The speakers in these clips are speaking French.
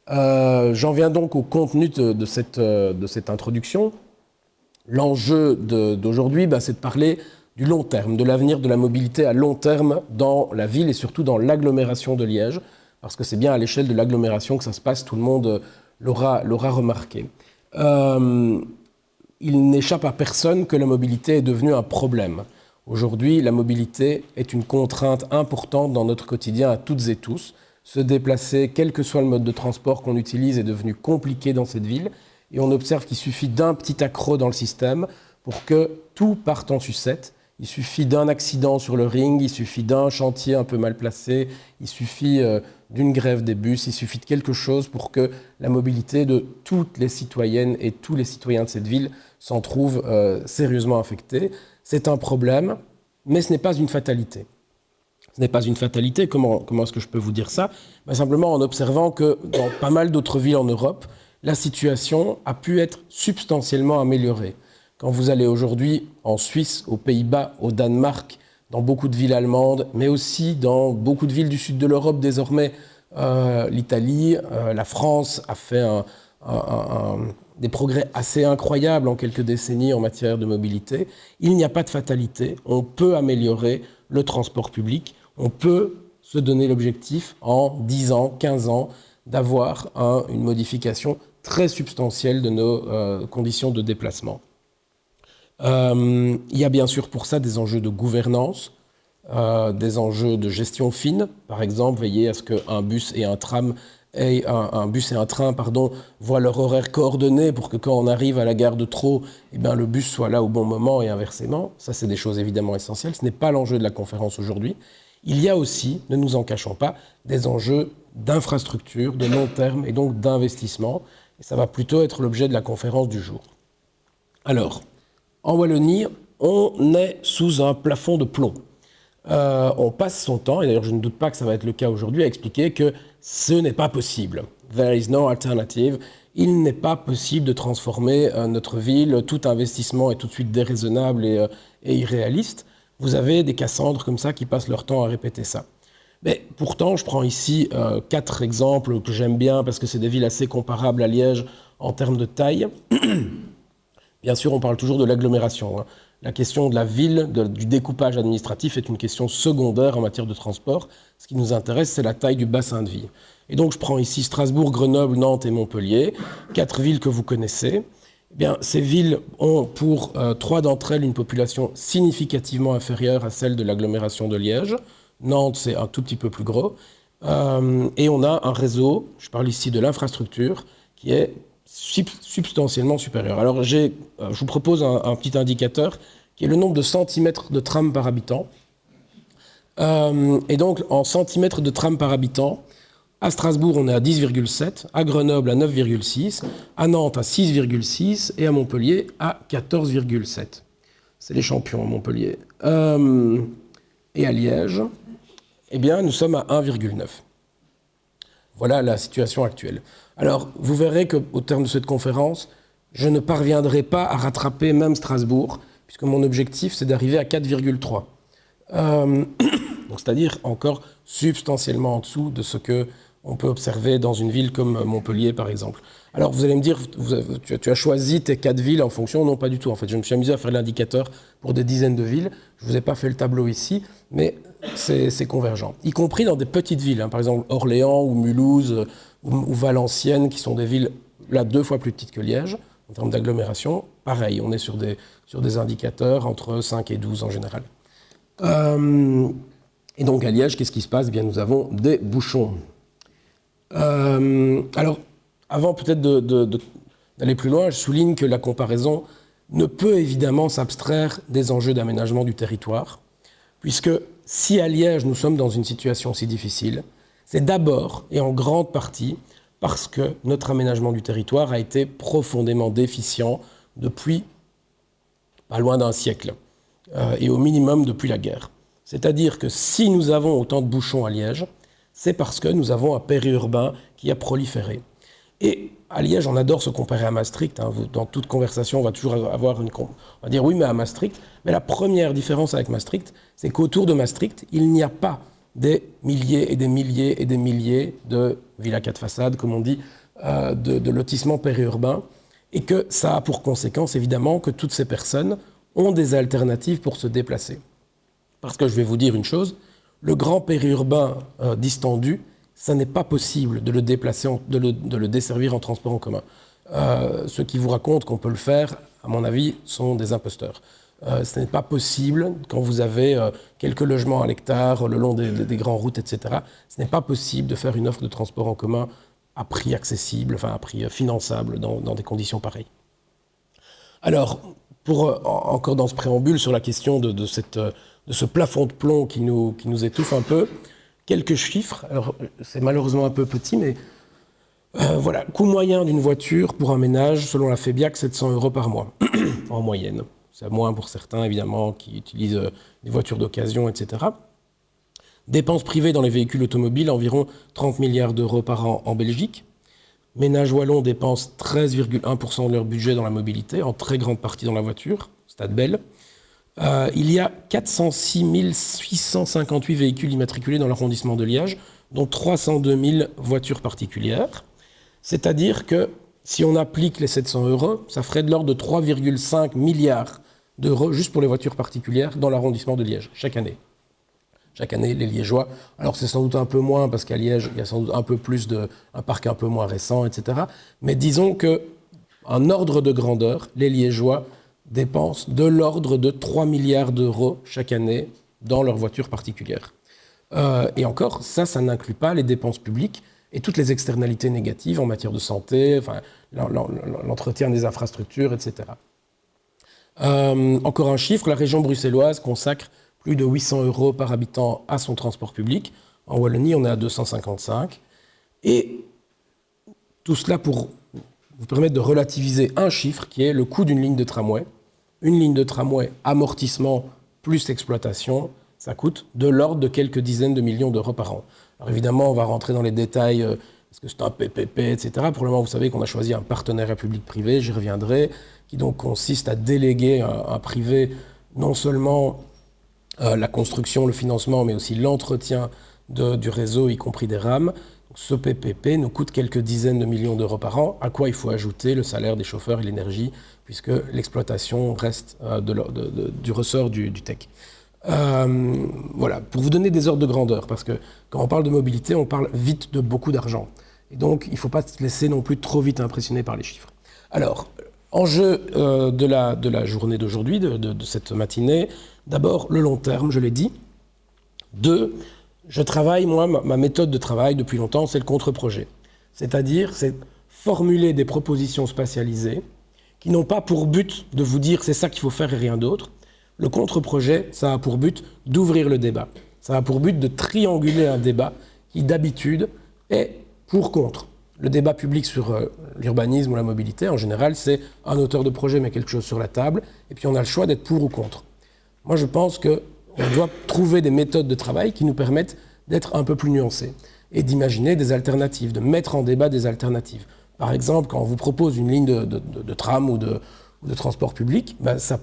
J'en viens donc au contenu de cette introduction. L'enjeu d'aujourd'hui, c'est de parler du long terme, de l'avenir de la mobilité à long terme dans la ville et surtout dans l'agglomération de Liège, parce que c'est bien à l'échelle de l'agglomération que ça se passe, tout le monde l'aura remarqué. Il n'échappe à personne que la mobilité est devenue un problème. Aujourd'hui, la mobilité est une contrainte importante dans notre quotidien à toutes et tous. Se déplacer, quel que soit le mode de transport qu'on utilise, est devenu compliqué dans cette ville. Et on observe qu'il suffit d'un petit accroc dans le système pour que tout parte en sucette. Il suffit d'un accident sur le ring, il suffit d'un chantier un peu mal placé, il suffit d'une grève des bus, il suffit de quelque chose pour que la mobilité de toutes les citoyennes et tous les citoyens de cette ville s'en trouve sérieusement affectée. C'est un problème, mais ce n'est pas une fatalité. Ce n'est pas une fatalité. Comment est-ce que je peux vous dire ça ? Simplement en observant que dans pas mal d'autres villes en Europe, la situation a pu être substantiellement améliorée. Quand vous allez aujourd'hui en Suisse, aux Pays-Bas, au Danemark, dans beaucoup de villes allemandes, mais aussi dans beaucoup de villes du sud de l'Europe désormais, l'Italie, la France a fait des progrès assez incroyables en quelques décennies en matière de mobilité. Il n'y a pas de fatalité. On peut améliorer le transport public. On peut se donner l'objectif en 10 ans, 15 ans, d'avoir une modification très substantielle de nos conditions de déplacement. Il y a bien sûr pour ça des enjeux de gouvernance, des enjeux de gestion fine. Par exemple, veiller à ce qu'un bus et un train voient leur horaire coordonné pour que quand on arrive à la gare de Trot, le bus soit là au bon moment et inversement. Ça, c'est des choses évidemment essentielles. Ce n'est pas l'enjeu de la conférence aujourd'hui. Il y a aussi, ne nous en cachons pas, des enjeux d'infrastructure, de long terme et donc d'investissement. Et ça va plutôt être l'objet de la conférence du jour. Alors, en Wallonie, on est sous un plafond de plomb. On passe son temps, et d'ailleurs je ne doute pas que ça va être le cas aujourd'hui, à expliquer que ce n'est pas possible. There is no alternative. Il n'est pas possible de transformer notre ville. Tout investissement est tout de suite déraisonnable et irréaliste. Vous avez des Cassandres comme ça qui passent leur temps à répéter ça. Mais pourtant, je prends ici 4 exemples que j'aime bien parce que c'est des villes assez comparables à Liège en termes de taille. Bien sûr, on parle toujours de l'agglomération. La question de la ville, du découpage administratif est une question secondaire en matière de transport. Ce qui nous intéresse, c'est la taille du bassin de vie. Et donc, je prends ici Strasbourg, Grenoble, Nantes et Montpellier, 4 villes que vous connaissez. Ces villes ont, pour 3 d'entre elles, une population significativement inférieure à celle de l'agglomération de Liège. Nantes, c'est un tout petit peu plus gros. Et on a un réseau, je parle ici de l'infrastructure, qui est substantiellement supérieur. Alors, je vous propose un petit indicateur qui est le nombre de centimètres de tram par habitant. Et donc, en centimètres de tram par habitant, à Strasbourg, on est à 10,7, à Grenoble, à 9,6, à Nantes, à 6,6 et à Montpellier, à 14,7. C'est les champions, à Montpellier. Et à Liège, nous sommes à 1,9. Voilà la situation actuelle. Alors, vous verrez qu'au terme de cette conférence, je ne parviendrai pas à rattraper même Strasbourg, puisque mon objectif, c'est d'arriver à 4,3. Donc, c'est-à-dire encore substantiellement en dessous de ce qu'on peut observer dans une ville comme Montpellier, par exemple. Alors, vous allez me dire, tu as choisi tes 4 villes en fonction. Non, pas du tout. En fait, je me suis amusé à faire l'indicateur pour des dizaines de villes. Je ne vous ai pas fait le tableau ici, mais c'est convergent. Y compris dans des petites villes, par exemple Orléans ou Mulhouse ou Valenciennes, qui sont des villes, là, 2 fois plus petites que Liège, en termes d'agglomération. Pareil, on est sur des indicateurs entre 5 et 12 en général. Et donc à Liège, qu'est-ce qui se passe ? Nous avons des bouchons. Alors, avant peut-être d'aller plus loin, je souligne que la comparaison ne peut évidemment s'abstraire des enjeux d'aménagement du territoire, puisque si à Liège nous sommes dans une situation si difficile, c'est d'abord et en grande partie parce que notre aménagement du territoire a été profondément déficient depuis pas loin d'un siècle, et au minimum depuis la guerre. C'est-à-dire que si nous avons autant de bouchons à Liège, c'est parce que nous avons un périurbain qui a proliféré. Et à Liège, on adore se comparer à Maastricht. Dans toute conversation, on va toujours avoir on va dire oui, mais à Maastricht. Mais la première différence avec Maastricht, c'est qu'autour de Maastricht, il n'y a pas des milliers et des milliers et des milliers de villas 4 façades, comme on dit, de lotissements périurbains, et que ça a pour conséquence, évidemment, que toutes ces personnes ont des alternatives pour se déplacer. Parce que je vais vous dire une chose, le grand périurbain distendu, ça n'est pas possible de le déplacer, de le desservir en transport en commun. Ceux qui vous racontent qu'on peut le faire, à mon avis, sont des imposteurs. Ce n'est pas possible, quand vous avez quelques logements à l'hectare, le long des grandes routes, etc., ce n'est pas possible de faire une offre de transport en commun à prix accessible, enfin à prix finançable dans des conditions pareilles. Alors, encore dans ce préambule sur la question de ce plafond de plomb qui nous étouffe un peu, quelques chiffres. Alors, c'est malheureusement un peu petit, mais voilà. Coût moyen d'une voiture pour un ménage, selon la FEBIAC, 700 € par mois, en moyenne. C'est moins pour certains, évidemment, qui utilisent des voitures d'occasion, etc. Dépenses privées dans les véhicules automobiles, environ 30 milliards d'euros par an en Belgique. Ménages wallons dépensent 13,1% de leur budget dans la mobilité, en très grande partie dans la voiture, Stade Bell. Il y a 406 658 véhicules immatriculés dans l'arrondissement de Liège, dont 302 000 voitures particulières. C'est-à-dire que si on applique les 700 €, ça ferait de l'ordre de 3,5 milliards d'euros juste pour les voitures particulières dans l'arrondissement de Liège, chaque année. Chaque année, les Liégeois, alors c'est sans doute un peu moins, parce qu'à Liège, il y a sans doute un peu plus un parc un peu moins récent, etc. Mais disons qu'en ordre de grandeur, les Liégeois dépensent de l'ordre de 3 milliards d'euros chaque année dans leurs voitures particulières. Et encore, ça n'inclut pas les dépenses publiques et toutes les externalités négatives en matière de santé, enfin, l'entretien des infrastructures, etc. Encore un chiffre, la région bruxelloise consacre plus de 800 € par habitant à son transport public. En Wallonie, on est à 255. Et tout cela pour vous permettre de relativiser un chiffre qui est le coût d'une ligne de tramway. Une ligne de tramway, amortissement plus exploitation, ça coûte de l'ordre de quelques dizaines de millions d'euros par an. Alors évidemment, on va rentrer dans les détails, est-ce que c'est un PPP, etc. Pour le moment, vous savez qu'on a choisi un partenariat public-privé, j'y reviendrai, qui donc consiste à déléguer à un privé non seulement la construction, le financement, mais aussi l'entretien du réseau, y compris des rames. Donc, ce PPP nous coûte quelques dizaines de millions d'euros par an, à quoi il faut ajouter le salaire des chauffeurs et l'énergie, puisque l'exploitation reste du ressort du tech. Voilà, pour vous donner des ordres de grandeur, parce que quand on parle de mobilité, on parle vite de beaucoup d'argent. Et donc, il ne faut pas se laisser non plus trop vite impressionner par les chiffres. Alors, enjeu de la journée d'aujourd'hui, de cette matinée, d'abord le long terme, je l'ai dit. 2, je travaille, moi, ma méthode de travail depuis longtemps, c'est le contre-projet. C'est-à-dire, c'est formuler des propositions spatialisées qui n'ont pas pour but de vous dire c'est ça qu'il faut faire et rien d'autre. Le contre-projet, ça a pour but d'ouvrir le débat. Ça a pour but de trianguler un débat qui, d'habitude, est pour-contre. Le débat public sur l'urbanisme ou la mobilité, en général, c'est un auteur de projet met quelque chose sur la table, et puis on a le choix d'être pour ou contre. Moi, je pense qu'on doit trouver des méthodes de travail qui nous permettent d'être un peu plus nuancés et d'imaginer des alternatives, de mettre en débat des alternatives. Par exemple, quand on vous propose une ligne de tram ou de transport public, ben ça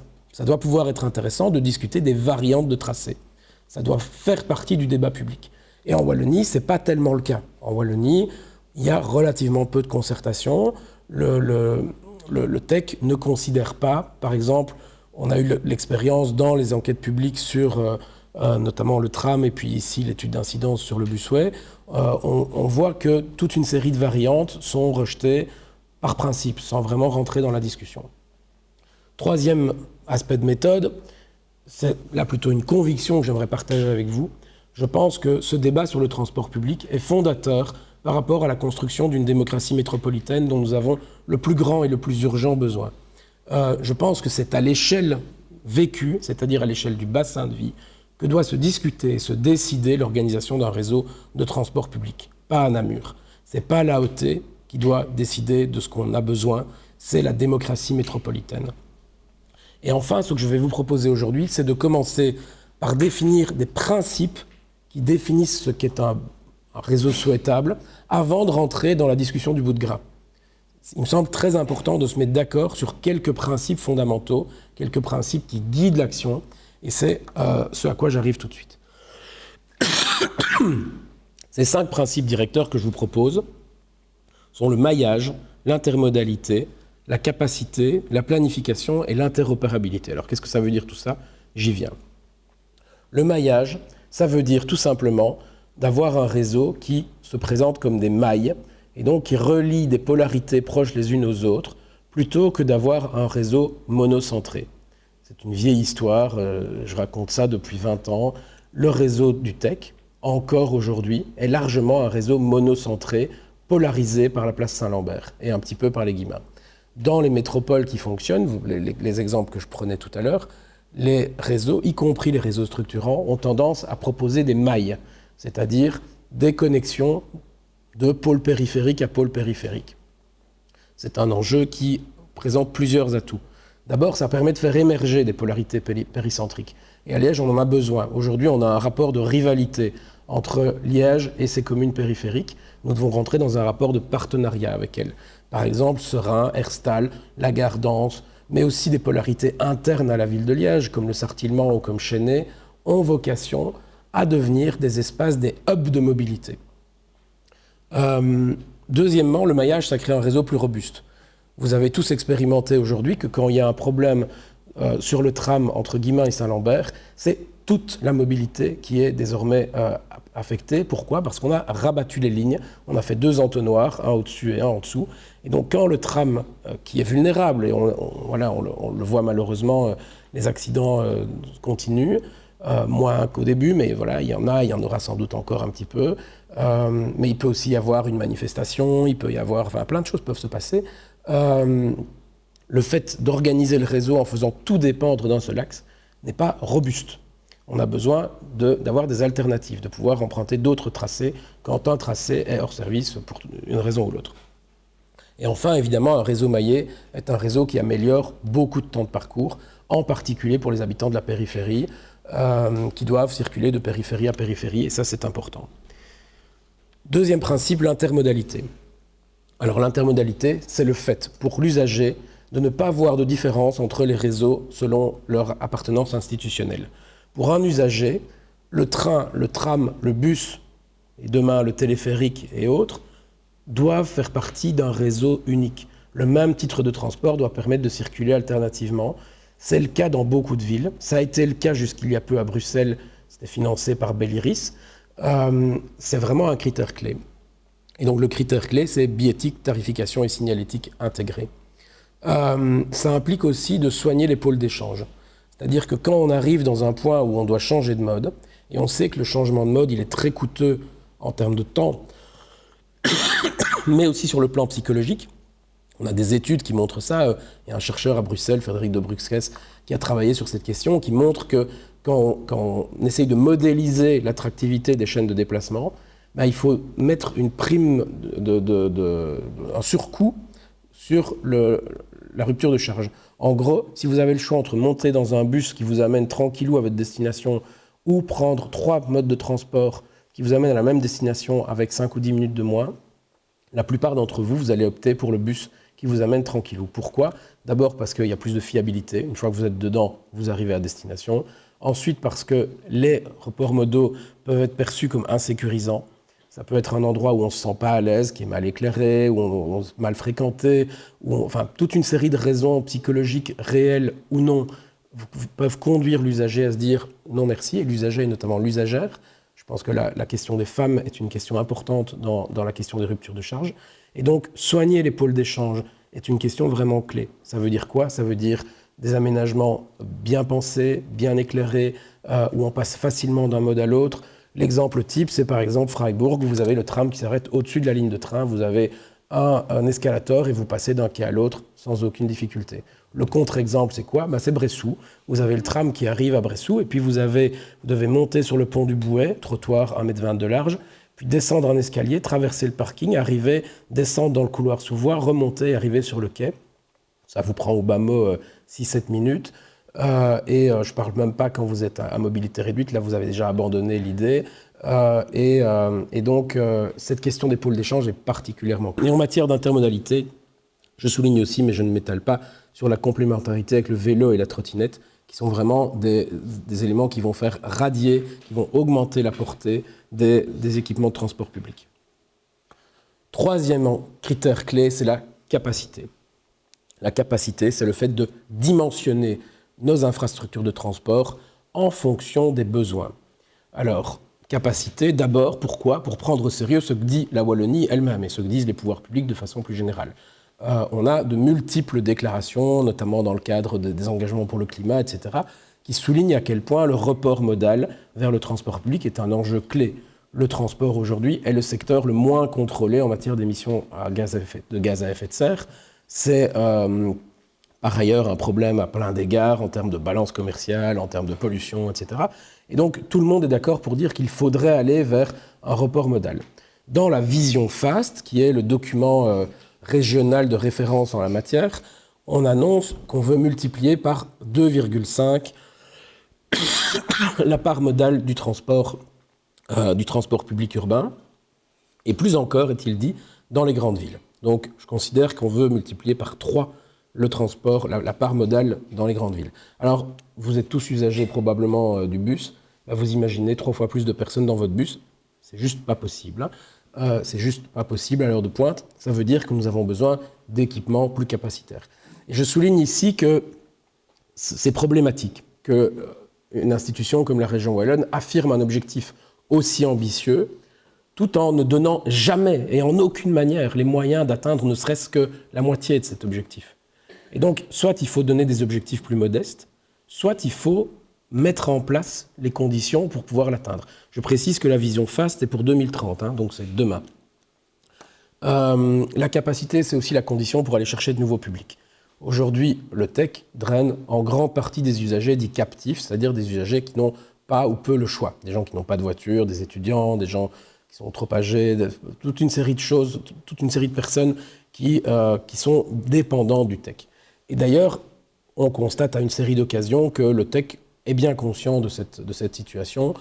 doit pouvoir être intéressant de discuter des variantes de tracé. Ça doit faire partie du débat public. Et en Wallonie, ce n'est pas tellement le cas. En Wallonie, il y a relativement peu de concertation. Le TEC ne considère pas, par exemple, on a eu l'expérience dans les enquêtes publiques sur notamment le tram et puis ici l'étude d'incidence sur le busway, on voit que toute une série de variantes sont rejetées par principe, sans vraiment rentrer dans la discussion. Troisième aspect de méthode, c'est là plutôt une conviction que j'aimerais partager avec vous. Je pense que ce débat sur le transport public est fondateur par rapport à la construction d'une démocratie métropolitaine dont nous avons le plus grand et le plus urgent besoin. Je pense que c'est à l'échelle vécue, c'est-à-dire à l'échelle du bassin de vie, que doit se discuter et se décider l'organisation d'un réseau de transport public, pas à Namur. Ce n'est pas l'AOT qui doit décider de ce qu'on a besoin, c'est la démocratie métropolitaine. Et enfin, ce que je vais vous proposer aujourd'hui, c'est de commencer par définir des principes qui définissent ce qu'est un réseau souhaitable avant de rentrer dans la discussion du bout de gras. Il me semble très important de se mettre d'accord sur quelques principes fondamentaux, quelques principes qui guident l'action, et c'est ce à quoi j'arrive tout de suite. Ces 5 principes directeurs que je vous propose sont le maillage, l'intermodalité, la capacité, la planification et l'interopérabilité. Alors qu'est-ce que ça veut dire tout ça? J'y viens. Le maillage, ça veut dire tout simplement d'avoir un réseau qui se présente comme des mailles et donc qui relie des polarités proches les unes aux autres plutôt que d'avoir un réseau monocentré. C'est une vieille histoire, je raconte ça depuis 20 ans. Le réseau du tech, encore aujourd'hui, est largement un réseau monocentré, polarisé par la place Saint-Lambert et un petit peu par les Guillemins. Dans les métropoles qui fonctionnent, les exemples que je prenais tout à l'heure, les réseaux, y compris les réseaux structurants, ont tendance à proposer des mailles, c'est-à-dire des connexions de pôle périphérique à pôle périphérique. C'est un enjeu qui présente plusieurs atouts. D'abord, ça permet de faire émerger des polarités péricentriques. Et à Liège, on en a besoin. Aujourd'hui, on a un rapport de rivalité entre Liège et ses communes périphériques. Nous devons rentrer dans un rapport de partenariat avec elles. Par exemple, Seraing, Herstal, la gare d'Ans, mais aussi des polarités internes à la ville de Liège, comme le Sartillement ou comme Chênay, ont vocation à devenir des espaces, des hubs de mobilité. Deuxièmement, le maillage, ça crée un réseau plus robuste. Vous avez tous expérimenté aujourd'hui que quand il y a un problème sur le tram entre Guillemins et Saint-Lambert, c'est toute la mobilité qui est désormais affectée. Pourquoi? Parce qu'on a rabattu les lignes, on a fait 2 entonnoirs, un au-dessus et un en dessous. Et donc quand le tram, qui est vulnérable, et on le voit malheureusement, les accidents continuent, moins qu'au début, mais voilà, il y en aura sans doute encore un petit peu. Mais il peut aussi y avoir une manifestation, il peut y avoir, enfin plein de choses peuvent se passer. Le fait d'organiser le réseau en faisant tout dépendre d'un seul axe n'est pas robuste. On a besoin d'avoir des alternatives, de pouvoir emprunter d'autres tracés quand un tracé est hors service pour une raison ou l'autre. Et enfin, évidemment, un réseau maillé est un réseau qui améliore beaucoup de temps de parcours, en particulier pour les habitants de la périphérie, qui doivent circuler de périphérie à périphérie, et ça c'est important. Deuxième principe, l'intermodalité. Alors l'intermodalité, c'est le fait pour l'usager de ne pas avoir de différence entre les réseaux selon leur appartenance institutionnelle. Pour un usager, le train, le tram, le bus, et demain le téléphérique et autres, doivent faire partie d'un réseau unique. Le même titre de transport doit permettre de circuler alternativement. C'est le cas dans beaucoup de villes. Ça a été le cas jusqu'il y a peu à Bruxelles, c'était financé par Belliris. C'est vraiment un critère clé. Et donc le critère clé, c'est biétique, tarification et signalétique intégrée. Ça implique aussi de soigner les pôles d'échange. C'est-à-dire que quand on arrive dans un point où on doit changer de mode, et on sait que le changement de mode, il est très coûteux en termes de temps, mais aussi sur le plan psychologique. On a des études qui montrent ça. Il y a un chercheur à Bruxelles, Frédéric de Bruxkes, qui a travaillé sur cette question, qui montre que quand on essaye de modéliser l'attractivité des chaînes de déplacement, ben, il faut mettre une prime, un surcoût sur la rupture de charge. En gros, si vous avez le choix entre monter dans un bus qui vous amène tranquillou à votre destination ou prendre 3 modes de transport qui vous amènent à la même destination avec 5 ou 10 minutes de moins, la plupart d'entre vous, vous allez opter pour le bus qui vous amène tranquillou. Pourquoi? D'abord parce qu'il y a plus de fiabilité. Une fois que vous êtes dedans, vous arrivez à destination. Ensuite parce que les reports modaux peuvent être perçus comme insécurisants. Ça peut être un endroit où on ne se sent pas à l'aise, qui est mal éclairé, où on est mal fréquenté, enfin toute une série de raisons psychologiques réelles ou non peuvent conduire l'usager à se dire non merci, et l'usager et notamment l'usagère. Je pense que la question des femmes est une question importante dans la question des ruptures de charge. Et donc, soigner les pôles d'échange est une question vraiment clé. Ça veut dire quoi? Ça veut dire des aménagements bien pensés, bien éclairés, où on passe facilement d'un mode à l'autre. L'exemple type, c'est par exemple Freiburg, où vous avez le tram qui s'arrête au-dessus de la ligne de train. Vous avez un escalator et vous passez d'un quai à l'autre sans aucune difficulté. Le contre-exemple, c'est quoi? C'est Bressou. Vous avez le tram qui arrive à Bressou et puis vous devez monter sur le pont du Bouet, trottoir 1,20 m de large, puis descendre un escalier, traverser le parking, arriver, descendre dans le couloir sous voie, remonter, arriver sur le quai. Ça vous prend au bas mot 6-7 minutes. Et je ne parle même pas quand vous êtes à mobilité réduite, là vous avez déjà abandonné l'idée. Et donc cette question des pôles d'échange est particulièrement... Et en matière d'intermodalité, je souligne aussi, mais je ne m'étale pas, sur la complémentarité avec le vélo et la trottinette, qui sont vraiment des éléments qui vont faire radier, qui vont augmenter la portée des équipements de transport public. Troisième critère clé, c'est la capacité. La capacité, c'est le fait de dimensionner nos infrastructures de transport en fonction des besoins. Alors, capacité, d'abord, pourquoi ? Pour prendre au sérieux ce que dit la Wallonie elle-même et ce que disent les pouvoirs publics de façon plus générale. On a de multiples déclarations, notamment dans le cadre des engagements pour le climat, etc., qui soulignent à quel point le report modal vers le transport public est un enjeu clé. Le transport aujourd'hui est le secteur le moins contrôlé en matière d'émissions de gaz à effet de serre. C'est par ailleurs un problème à plein d'égards en termes de balance commerciale, en termes de pollution, etc. Et donc tout le monde est d'accord pour dire qu'il faudrait aller vers un report modal. Dans la vision FAST, qui est le document régional de référence en la matière, on annonce qu'on veut multiplier par 2,5 la part modale du transport public urbain, et plus encore, est-il dit, dans les grandes villes. Donc je considère qu'on veut multiplier par 3 le transport, la part modale dans les grandes villes. Alors, vous êtes tous usagers probablement du bus, vous imaginez 3 fois plus de personnes dans votre bus, c'est juste pas possible. C'est juste pas possible à l'heure de pointe. Ça veut dire que nous avons besoin d'équipements plus capacitaires. Et je souligne ici que c'est problématique qu'une institution comme la région wallonne affirme un objectif aussi ambitieux, tout en ne donnant jamais et en aucune manière les moyens d'atteindre ne serait-ce que la moitié de cet objectif. Et donc, soit il faut donner des objectifs plus modestes, soit il faut mettre en place les conditions pour pouvoir l'atteindre. Je précise que la vision FAST est pour 2030, donc c'est demain. La capacité, c'est aussi la condition pour aller chercher de nouveaux publics. Aujourd'hui, le tech draine en grande partie des usagers dits captifs, c'est-à-dire des usagers qui n'ont pas ou peu le choix. Des gens qui n'ont pas de voiture, des étudiants, des gens qui sont trop âgés, toute une série de choses, toute une série de personnes qui sont dépendants du tech. Et d'ailleurs, on constate à une série d'occasions que le tech est bien conscient de cette situation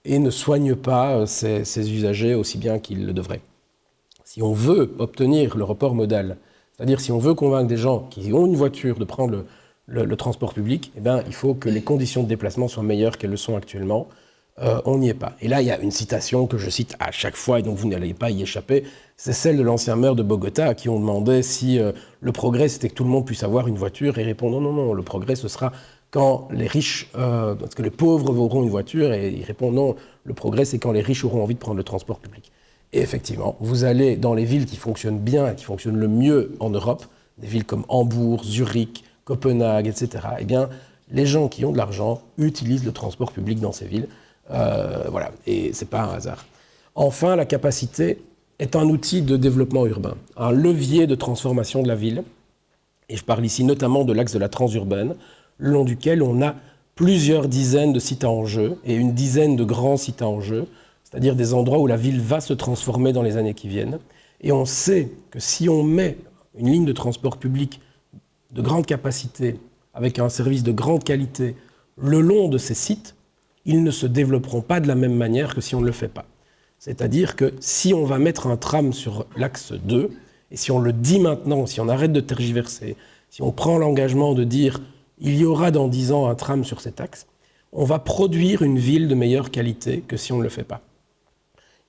et ne soigne pas ses usagers aussi bien qu'il le devrait. Si on veut obtenir le report modal, c'est-à-dire si on veut convaincre des gens qui ont une voiture de prendre le transport public, eh bien, il faut que les conditions de déplacement soient meilleures qu'elles le sont actuellement. On n'y est pas. Et là, il y a une citation que je cite à chaque fois, et donc vous n'allez pas y échapper, c'est celle de l'ancien maire de Bogota à qui on demandait si le progrès, c'était que tout le monde puisse avoir une voiture, et il répond non, le progrès, ce sera quand les riches, parce que les pauvres auront une voiture, et il répond non, le progrès, c'est quand les riches auront envie de prendre le transport public. Et effectivement, vous allez dans les villes qui fonctionnent bien, qui fonctionnent le mieux en Europe, des villes comme Hambourg, Zurich, Copenhague, etc., eh bien, les gens qui ont de l'argent utilisent le transport public dans ces villes. Voilà, et c'est pas un hasard. Enfin, la capacité est un outil de développement urbain, un levier de transformation de la ville. Et je parle ici notamment de l'axe de la transurbaine, le long duquel on a plusieurs dizaines de sites à enjeu et une dizaine de grands sites à enjeu, c'est-à-dire des endroits où la ville va se transformer dans les années qui viennent. Et on sait que si on met une ligne de transport public de grande capacité, avec un service de grande qualité, le long de ces sites, ils ne se développeront pas de la même manière que si on ne le fait pas. C'est-à-dire que si on va mettre un tram sur l'axe 2, et si on le dit maintenant, si on arrête de tergiverser, si on prend l'engagement de dire il y aura dans 10 ans un tram sur cet axe, on va produire une ville de meilleure qualité que si on ne le fait pas.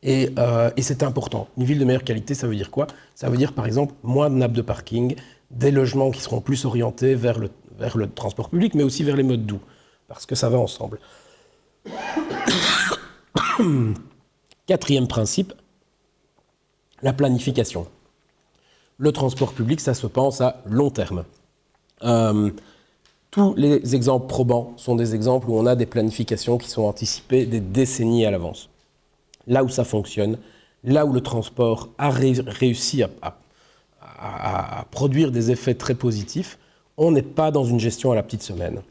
Et c'est important. Une ville de meilleure qualité, ça veut dire quoi ? Ça veut dire par exemple moins de nappes de parking, des logements qui seront plus orientés vers le transport public, mais aussi vers les modes doux, parce que ça va ensemble. Quatrième principe, la planification. Le transport public, ça se pense à long terme. Tous les exemples probants sont des exemples où on a des planifications qui sont anticipées des décennies à l'avance. Là où ça fonctionne, là où le transport a réussi à produire des effets très positifs, on n'est pas dans une gestion à la petite semaine.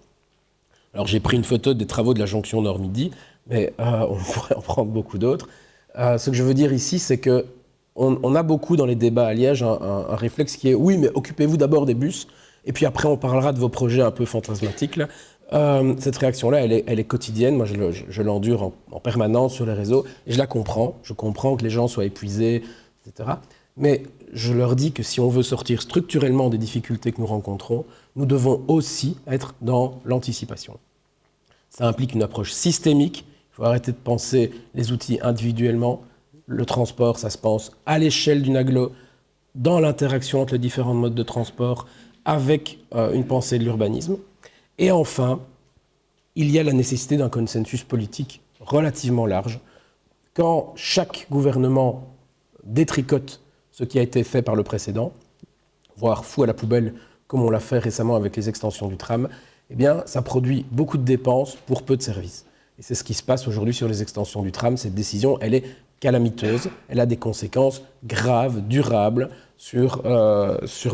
Alors j'ai pris une photo des travaux de la jonction Nord-Midi, mais on pourrait en prendre beaucoup d'autres. Ce que je veux dire ici, c'est qu'on a beaucoup dans les débats à Liège un réflexe qui est « oui, mais occupez-vous d'abord des bus, et puis après on parlera de vos projets un peu fantasmatiques. » là. Cette réaction-là, elle est quotidienne. Moi, je l'endure en permanence sur les réseaux, et je la comprends. Je comprends que les gens soient épuisés, etc. Mais je leur dis que si on veut sortir structurellement des difficultés que nous rencontrons, nous devons aussi être dans l'anticipation. Ça implique une approche systémique. Il faut arrêter de penser les outils individuellement. Le transport, ça se pense à l'échelle d'une agglo, dans l'interaction entre les différents modes de transport, avec une pensée de l'urbanisme. Et enfin, il y a la nécessité d'un consensus politique relativement large. Quand chaque gouvernement détricote ce qui a été fait par le précédent, voire fout à la poubelle, comme on l'a fait récemment avec les extensions du tram, eh bien, ça produit beaucoup de dépenses pour peu de services. Et c'est ce qui se passe aujourd'hui sur les extensions du tram. Cette décision, elle est calamiteuse, elle a des conséquences graves, durables sur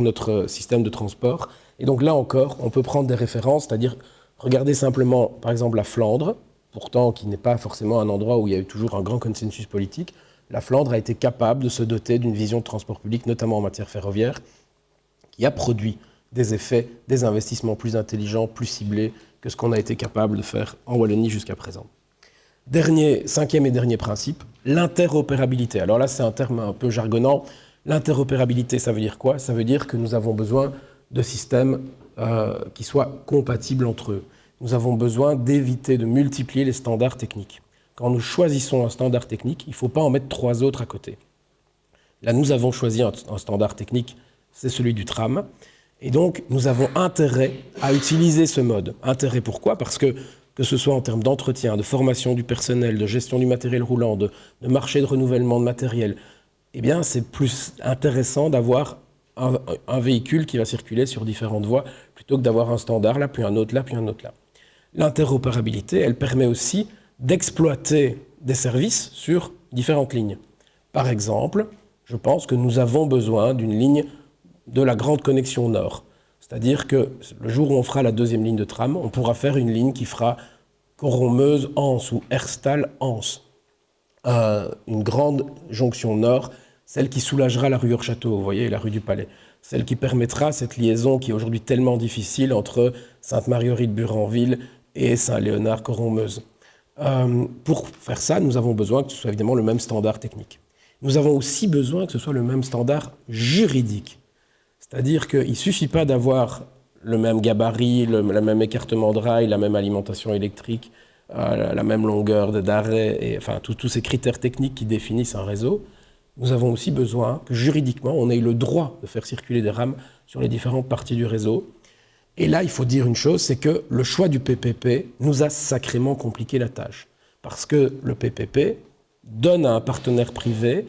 notre système de transport. Et donc là encore, on peut prendre des références, c'est-à-dire regarder simplement, par exemple, la Flandre, pourtant qui n'est pas forcément un endroit où il y a eu toujours un grand consensus politique. La Flandre a été capable de se doter d'une vision de transport public, notamment en matière ferroviaire, qui a produit des effets, des investissements plus intelligents, plus ciblés que ce qu'on a été capable de faire en Wallonie jusqu'à présent. Cinquième et dernier principe, l'interopérabilité. Alors là, c'est un terme un peu jargonnant. L'interopérabilité, ça veut dire quoi? Ça veut dire que nous avons besoin de systèmes qui soient compatibles entre eux. Nous avons besoin d'éviter de multiplier les standards techniques. Quand nous choisissons un standard technique, il ne faut pas en mettre 3 autres à côté. Là, nous avons choisi un standard technique, c'est celui du tram. Et donc, nous avons intérêt à utiliser ce mode. Intérêt pourquoi? Parce que ce soit en termes d'entretien, de formation du personnel, de gestion du matériel roulant, de marché de renouvellement de matériel, eh bien, c'est plus intéressant d'avoir un véhicule qui va circuler sur différentes voies plutôt que d'avoir un standard là, puis un autre là, puis un autre là. L'interopérabilité, elle permet aussi d'exploiter des services sur différentes lignes. Par exemple, je pense que nous avons besoin d'une ligne de la grande connexion nord. C'est-à-dire que le jour où on fera la 2e ligne de tram, on pourra faire une ligne qui fera Coron-Meuse-Anse ou Herstal-Anse. Une grande jonction nord, celle qui soulagera la rue Hors-Château, vous voyez, la rue du Palais. Celle qui permettra cette liaison qui est aujourd'hui tellement difficile entre Sainte-Marguerite-Buranville et Saint-Léonard-Coron-Meuse. Pour faire ça, nous avons besoin que ce soit évidemment le même standard technique. Nous avons aussi besoin que ce soit le même standard juridique. C'est-à-dire qu'il ne suffit pas d'avoir le même gabarit, le même écartement de rail, la même alimentation électrique, la même longueur d'arrêt, et enfin tous ces critères techniques qui définissent un réseau. Nous avons aussi besoin que juridiquement, on ait le droit de faire circuler des rames sur les différentes parties du réseau. Et là, il faut dire une chose, c'est que le choix du PPP nous a sacrément compliqué la tâche. Parce que le PPP donne à un partenaire privé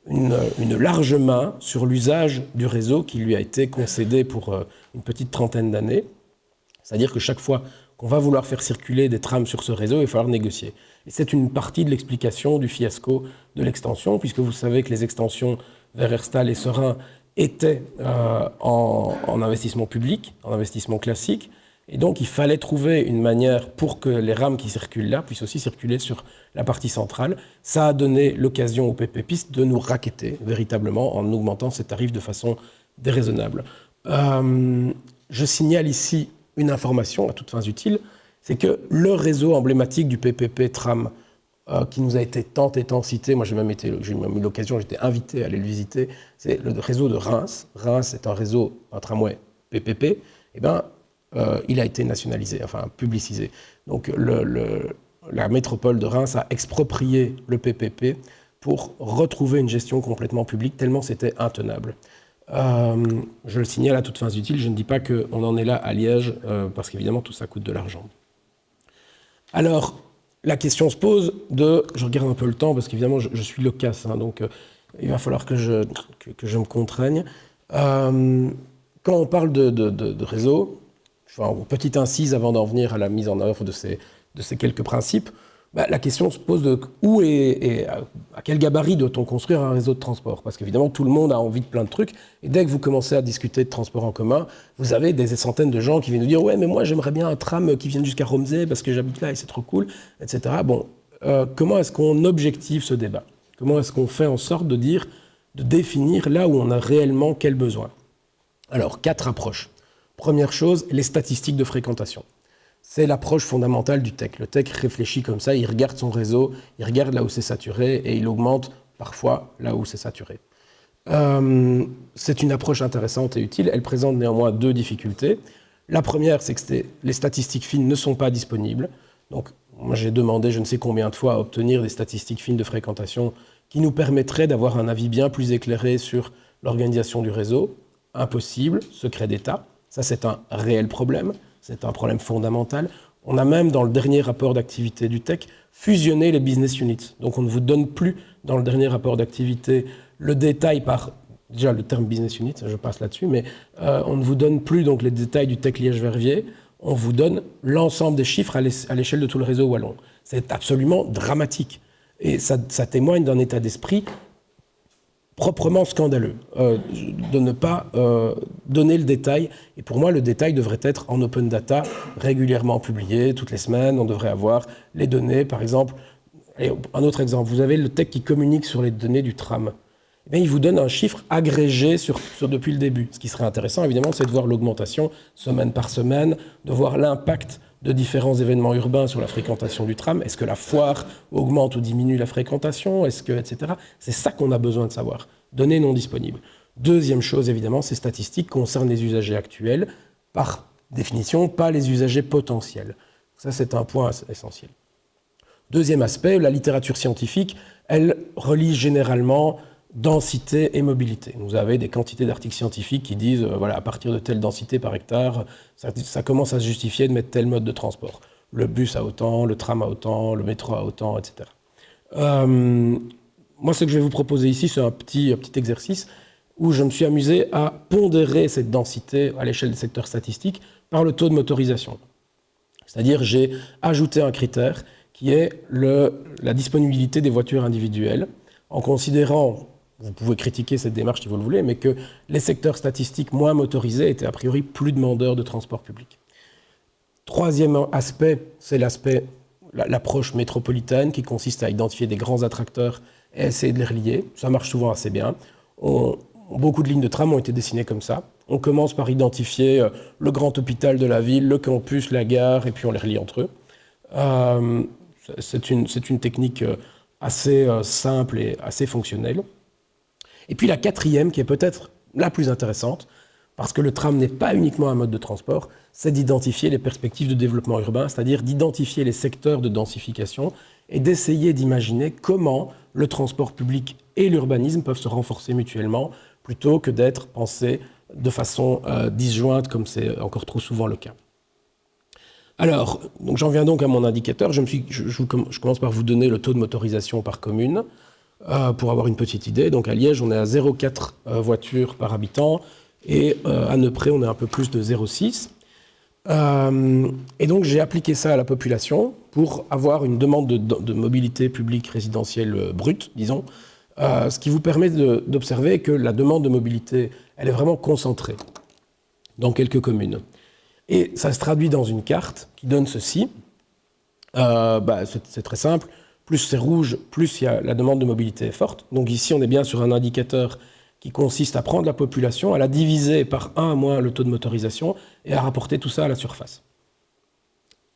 une large main sur l'usage du réseau qui lui a été concédé pour une petite trentaine d'années. C'est-à-dire que chaque fois qu'on va vouloir faire circuler des trams sur ce réseau, il va falloir négocier. Et c'est une partie de l'explication du fiasco de l'extension, puisque vous savez que les extensions vers Herstal et Seraing étaient en investissement public, en investissement classique. Et donc, il fallait trouver une manière pour que les rames qui circulent là puissent aussi circuler sur la partie centrale. Ça a donné l'occasion aux PPPistes de nous racketter véritablement en augmentant ces tarifs de façon déraisonnable. Je signale ici une information à toutes fins utiles, c'est que le réseau emblématique du PPP tram qui nous a été tant et tant cité, moi j'ai même eu l'occasion, j'étais invité à aller le visiter, c'est le réseau de Reims. Reims est un tramway PPP, et il a été nationalisé, enfin publicisé. Donc la métropole de Reims a exproprié le PPP pour retrouver une gestion complètement publique, tellement c'était intenable. Je le signale à toutes fins utiles, je ne dis pas qu'on en est là à Liège, parce qu'évidemment tout ça coûte de l'argent. Alors, la question se pose je regarde un peu le temps, parce qu'évidemment je suis loquace, donc il va falloir que je me contraigne. Quand on parle de réseau, je fais une petite incise avant d'en venir à la mise en œuvre de ces quelques principes. La question se pose de où et à quel gabarit doit-on construire un réseau de transport? Parce qu'évidemment, tout le monde a envie de plein de trucs. Et dès que vous commencez à discuter de transport en commun, vous avez des centaines de gens qui viennent nous dire « Ouais, mais moi, j'aimerais bien un tram qui vienne jusqu'à Romsey parce que j'habite là et c'est trop cool, etc. » Bon, comment est-ce qu'on objective ce débat? Comment est-ce qu'on fait en sorte de définir là où on a réellement quel besoin? Alors, 4 approches. Première chose, les statistiques de fréquentation. C'est l'approche fondamentale du tech. Le tech réfléchit comme ça, il regarde son réseau, il regarde là où c'est saturé et il augmente parfois là où c'est saturé. C'est une approche intéressante et utile. Elle présente néanmoins deux difficultés. La première, c'est que les statistiques fines ne sont pas disponibles. Donc, moi, j'ai demandé je ne sais combien de fois à obtenir des statistiques fines de fréquentation qui nous permettraient d'avoir un avis bien plus éclairé sur l'organisation du réseau. Impossible, secret d'État. Ça, c'est un réel problème. C'est un problème fondamental. On a même, dans le dernier rapport d'activité du TEC, fusionné les business units. Donc, on ne vous donne plus, dans le dernier rapport d'activité, le détail par... Déjà, le terme business unit, je passe là-dessus, mais on ne vous donne plus donc, les détails du TEC Liège-Verviers. On vous donne l'ensemble des chiffres à l'échelle de tout le réseau wallon. C'est absolument dramatique. Et ça témoigne d'un état d'esprit proprement scandaleux, de ne pas donner le détail. Et pour moi, le détail devrait être en open data, régulièrement publié, toutes les semaines. On devrait avoir les données, par exemple. Allez, un autre exemple, vous avez le TEC qui communique sur les données du tram. Eh bien, il vous donne un chiffre agrégé depuis le début. Ce qui serait intéressant, évidemment, c'est de voir l'augmentation semaine par semaine, de voir l'impact de différents événements urbains sur la fréquentation du tram. Est-ce que la foire augmente ou diminue la fréquentation, etc. C'est ça qu'on a besoin de savoir. Données non disponibles. Deuxième chose, évidemment, ces statistiques concernent les usagers actuels, par définition, pas les usagers potentiels. Ça, c'est un point essentiel. Deuxième aspect, la littérature scientifique, elle relie généralement densité et mobilité. Vous avez des quantités d'articles scientifiques qui disent, voilà, à partir de telle densité par hectare, ça commence à se justifier de mettre tel mode de transport. Le bus a autant, le tram a autant, le métro a autant, etc. Moi, ce que je vais vous proposer ici, c'est un petit exercice où je me suis amusé à pondérer cette densité à l'échelle des secteurs statistiques par le taux de motorisation. C'est-à-dire, j'ai ajouté un critère qui est la disponibilité des voitures individuelles, en considérant, vous pouvez critiquer cette démarche si vous le voulez, mais que les secteurs statistiques moins motorisés étaient a priori plus demandeurs de transport public. Troisième aspect, c'est l'approche métropolitaine qui consiste à identifier des grands attracteurs et essayer de les relier. Ça marche souvent assez bien. Beaucoup de lignes de tram ont été dessinées comme ça. On commence par identifier le grand hôpital de la ville, le campus, la gare, et puis on les relie entre eux. C'est une technique assez simple et assez fonctionnelle. Et puis la quatrième, qui est peut-être la plus intéressante, parce que le tram n'est pas uniquement un mode de transport, c'est d'identifier les perspectives de développement urbain, c'est-à-dire d'identifier les secteurs de densification et d'essayer d'imaginer comment le transport public et l'urbanisme peuvent se renforcer mutuellement, plutôt que d'être pensés de façon disjointe, comme c'est encore trop souvent le cas. Alors, j'en viens donc à mon indicateur. Je commence par vous donner le taux de motorisation par commune, pour avoir une petite idée. Donc à Liège, on est à 0,4 voitures par habitant, et à Neupré, on est un peu plus de 0,6. Et donc j'ai appliqué ça à la population pour avoir une demande de mobilité publique résidentielle brute, disons, ce qui vous permet d'observer que la demande de mobilité, elle est vraiment concentrée dans quelques communes. Et ça se traduit dans une carte qui donne ceci. C'est très simple. Plus c'est rouge, plus la demande de mobilité est forte. Donc ici, on est bien sur un indicateur qui consiste à prendre la population, à la diviser par 1 moins le taux de motorisation et à rapporter tout ça à la surface.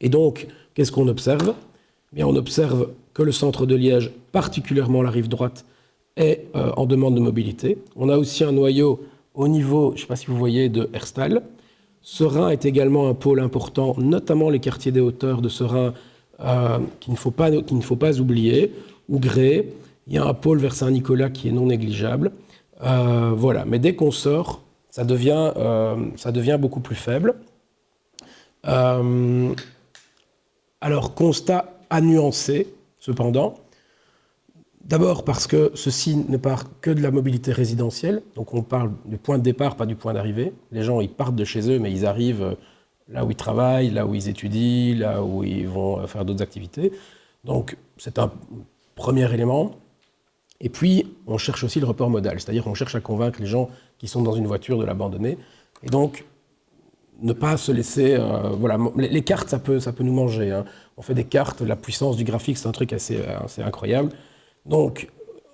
Et donc, qu'est-ce qu'on observe ? Eh bien, on observe que le centre de Liège, particulièrement la rive droite, est en demande de mobilité. On a aussi un noyau au niveau, je ne sais pas si vous voyez, de Herstal. Seraing est également un pôle important, notamment les quartiers des hauteurs de Seraing, qu'il ne faut pas oublier. Ougré, il y a un pôle vers Saint-Nicolas qui est non négligeable. Voilà. Mais dès qu'on sort, ça devient beaucoup plus faible. Alors, constat à nuancer, cependant. D'abord parce que ceci ne part que de la mobilité résidentielle. Donc on parle du point de départ, pas du point d'arrivée. Les gens, ils partent de chez eux, mais ils arrivent là où ils travaillent, là où ils étudient, là où ils vont faire d'autres activités. Donc c'est un premier élément. Et puis, on cherche aussi le report modal. C'est-à-dire qu'on cherche à convaincre les gens qui sont dans une voiture de l'abandonner. Et donc, ne pas se laisser... voilà, les cartes, ça peut nous manger. Hein. On fait des cartes, la puissance du graphique, c'est un truc assez incroyable. Donc,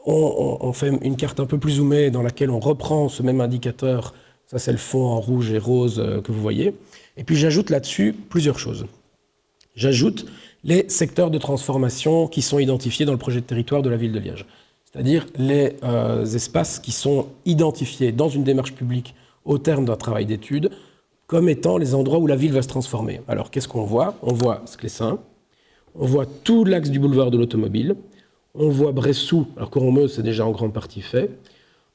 on fait une carte un peu plus zoomée dans laquelle on reprend ce même indicateur. Ça, c'est le fond en rouge et rose que vous voyez. Et puis, j'ajoute là-dessus plusieurs choses. J'ajoute les secteurs de transformation qui sont identifiés dans le projet de territoire de la ville de Liège. c'est-à-dire les espaces qui sont identifiés dans une démarche publique au terme d'un travail d'étude comme étant les endroits où la ville va se transformer. Alors, qu'est-ce qu'on voit? On voit Sclessin, on voit tout l'axe du boulevard de l'Automobile, on voit Bressou, alors Corommeuse, c'est déjà en grande partie fait,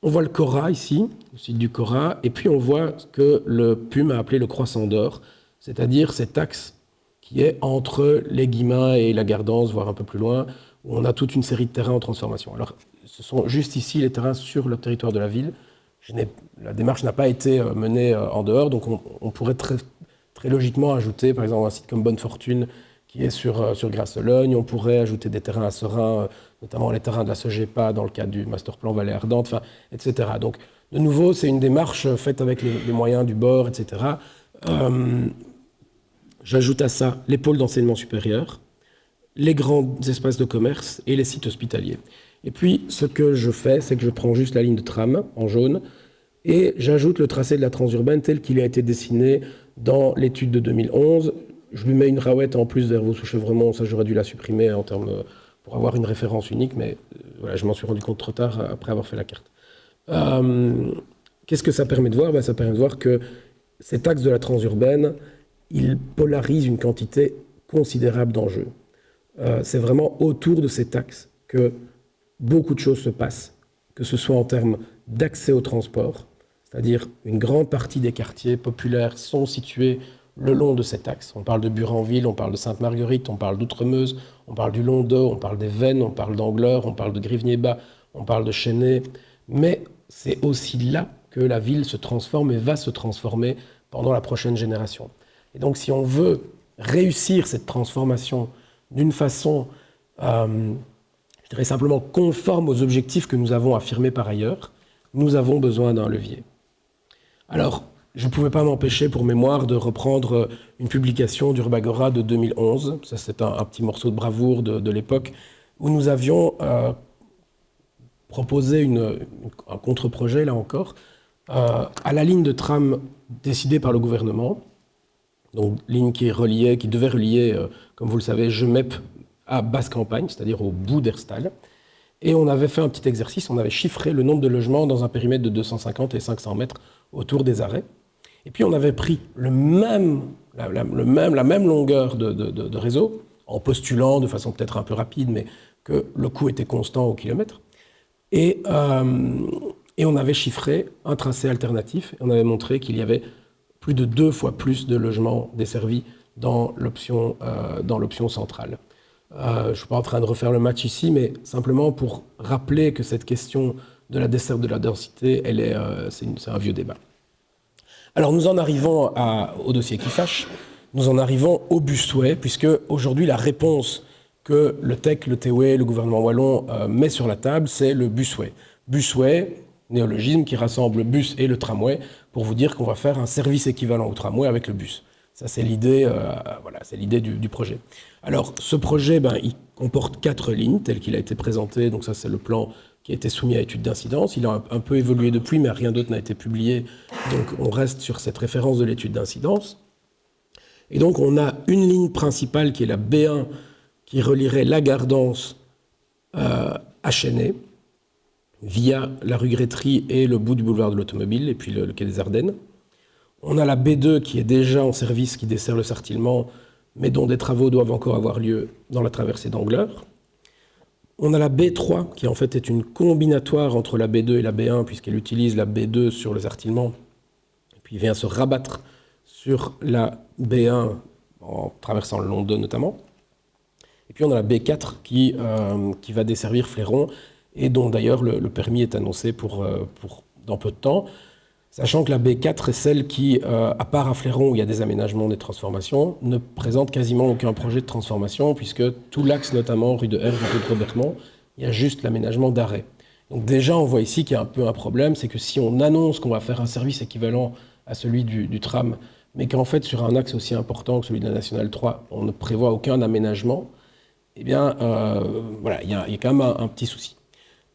on voit le Cora ici, le site du Cora, et puis on voit ce que le PUM a appelé le Croissant d'Or, c'est-à-dire cet axe qui est entre les Guillemins et la Gardance, voire un peu plus loin, où on a toute une série de terrains en transformation. Alors, ce sont juste ici les terrains sur le territoire de la ville. La démarche n'a pas été menée en dehors, donc on pourrait très, très logiquement ajouter, par exemple, un site comme Bonne Fortune, qui est sur Grasse-Logne. On pourrait ajouter des terrains à Serein, notamment les terrains de la SOGEPA dans le cadre du Master Plan Vallée Ardente, enfin, etc. Donc, de nouveau, c'est une démarche faite avec les moyens du bord, etc. J'ajoute à ça les pôles d'enseignement supérieur, les grands espaces de commerce et les sites hospitaliers. Et puis, ce que je fais, c'est que je prends juste la ligne de tram en jaune et j'ajoute le tracé de la transurbaine tel qu'il a été dessiné dans l'étude de 2011. Je lui mets une rawette en plus vers Vaux-sous-Chèvremont, ça j'aurais dû la supprimer en termes pour avoir une référence unique, mais voilà, je m'en suis rendu compte trop tard après avoir fait la carte. Qu'est-ce que ça permet de voir? Ça permet de voir que cet axe de la transurbaine, il polarise une quantité considérable d'enjeux. C'est vraiment autour de cet axe que beaucoup de choses se passent, que ce soit en termes d'accès au transport, c'est-à-dire une grande partie des quartiers populaires sont situés le long de cet axe. On parle de Buranville, on parle de Sainte-Marguerite, on parle d'Outremeuse, on parle du Londeau, on parle des Vennes, on parle d'Angleur, on parle de Grivnier-Bas, on parle de Chênay. Mais c'est aussi là que la ville se transforme et va se transformer pendant la prochaine génération. Et donc si on veut réussir cette transformation d'une façon, je dirais simplement conforme aux objectifs que nous avons affirmés par ailleurs, nous avons besoin d'un levier. Alors, je ne pouvais pas m'empêcher, pour mémoire, de reprendre une publication d'Urbagora de 2011. Ça, c'est un petit morceau de bravoure de l'époque, où nous avions proposé un contre-projet, là encore, à la ligne de tram décidée par le gouvernement. Donc, ligne qui devait relier, comme vous le savez, Gemep à Basse-Campagne, c'est-à-dire au bout d'Herstal. Et on avait fait un petit exercice, on avait chiffré le nombre de logements dans un périmètre de 250 et 500 mètres autour des arrêts. Et puis on avait pris la même longueur de réseau, en postulant de façon peut-être un peu rapide, mais que le coût était constant au kilomètre. Et on avait chiffré un tracé alternatif, et on avait montré qu'il y avait plus de 2 fois plus de logements desservis dans l'option centrale. Je ne suis pas en train de refaire le match ici, mais simplement pour rappeler que cette question de la desserte de la densité, c'est un vieux débat. Alors nous en arrivons au dossier qui fâche, nous en arrivons au busway, puisque aujourd'hui la réponse que le TEC, le TEWE, le gouvernement wallon met sur la table, c'est le busway. Busway, néologisme qui rassemble le bus et le tramway, pour vous dire qu'on va faire un service équivalent au tramway avec le bus. Ça, c'est l'idée, c'est l'idée du projet. Alors, ce projet, il comporte 4 lignes, tel qu'il a été présenté. Donc ça, c'est le plan qui a été soumis à étude d'incidence. Il a un peu évolué depuis, mais rien d'autre n'a été publié. Donc, on reste sur cette référence de l'étude d'incidence. Et donc, on a une ligne principale qui est la B1, qui relierait la Gardance à Chênay, via la rue Grétry et le bout du boulevard de l'Automobile, et puis le quai des Ardennes. On a la B2 qui est déjà en service, qui dessert le Sartillement, mais dont des travaux doivent encore avoir lieu dans la traversée d'Angleur. On a la B3, qui en fait est une combinatoire entre la B2 et la B1, puisqu'elle utilise la B2 sur le Sartillement, et puis vient se rabattre sur la B1 en traversant le Londeau notamment. Et puis on a la B4 qui va desservir Fléron, et dont d'ailleurs le permis est annoncé pour dans peu de temps. Sachant que la B4 est celle qui, à part à Fléron où il y a des aménagements, des transformations, ne présente quasiment aucun projet de transformation, puisque tout l'axe, notamment rue de Herve et rue de Robertmont, il y a juste l'aménagement d'arrêt. Donc déjà, on voit ici qu'il y a un peu un problème, c'est que si on annonce qu'on va faire un service équivalent à celui du tram, mais qu'en fait, sur un axe aussi important que celui de la Nationale 3, on ne prévoit aucun aménagement, eh bien, il y a quand même un petit souci.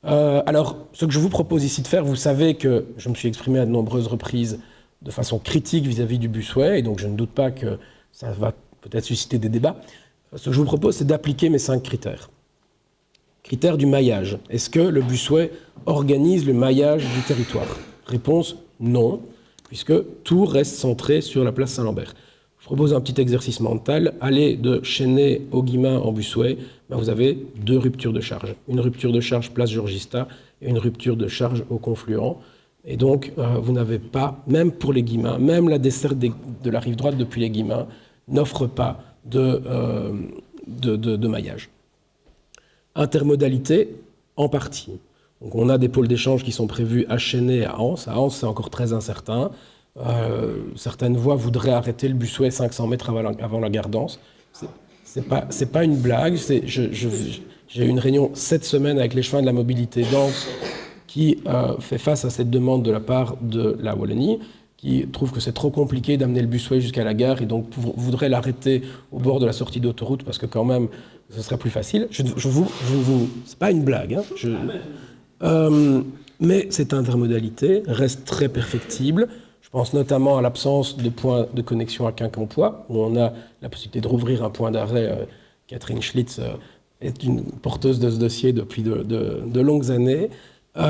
Alors, ce que je vous propose ici de faire, vous savez que je me suis exprimé à de nombreuses reprises de façon critique vis-à-vis du busway, et donc je ne doute pas que ça va peut-être susciter des débats. Ce que je vous propose, c'est d'appliquer mes 5 critères. Critère du maillage. Est-ce que le busway organise le maillage du territoire? Réponse non, puisque tout reste centré sur la place Saint-Lambert. Je propose un petit exercice mental. Allez de Chesnay au Guillemin en busway, vous avez 2 ruptures de charge. Une rupture de charge place Georgista et une rupture de charge au confluent. Et donc, vous n'avez pas, même pour les Guillemins, même la desserte de la rive droite depuis les Guillemins n'offre pas de maillage. Intermodalité, en partie. Donc, on a des pôles d'échange qui sont prévus à Chesnay et à Anse. À Anse, c'est encore très incertain. Certaines voies voudraient arrêter le busway 500 mètres avant la gare d'Anse. C'est pas une blague. J'ai eu une réunion cette semaine avec les chemins de la mobilité d'Anse qui fait face à cette demande de la part de la Wallonie, qui trouve que c'est trop compliqué d'amener le busway jusqu'à la gare et donc voudrait l'arrêter au bord de la sortie d'autoroute parce que quand même, ce serait plus facile. C'est pas une blague. Mais cette intermodalité reste très perfectible. Je pense notamment à l'absence de points de connexion à Quincampoix, où on a la possibilité de rouvrir un point d'arrêt. Catherine Schlitz est une porteuse de ce dossier depuis de longues années. Mais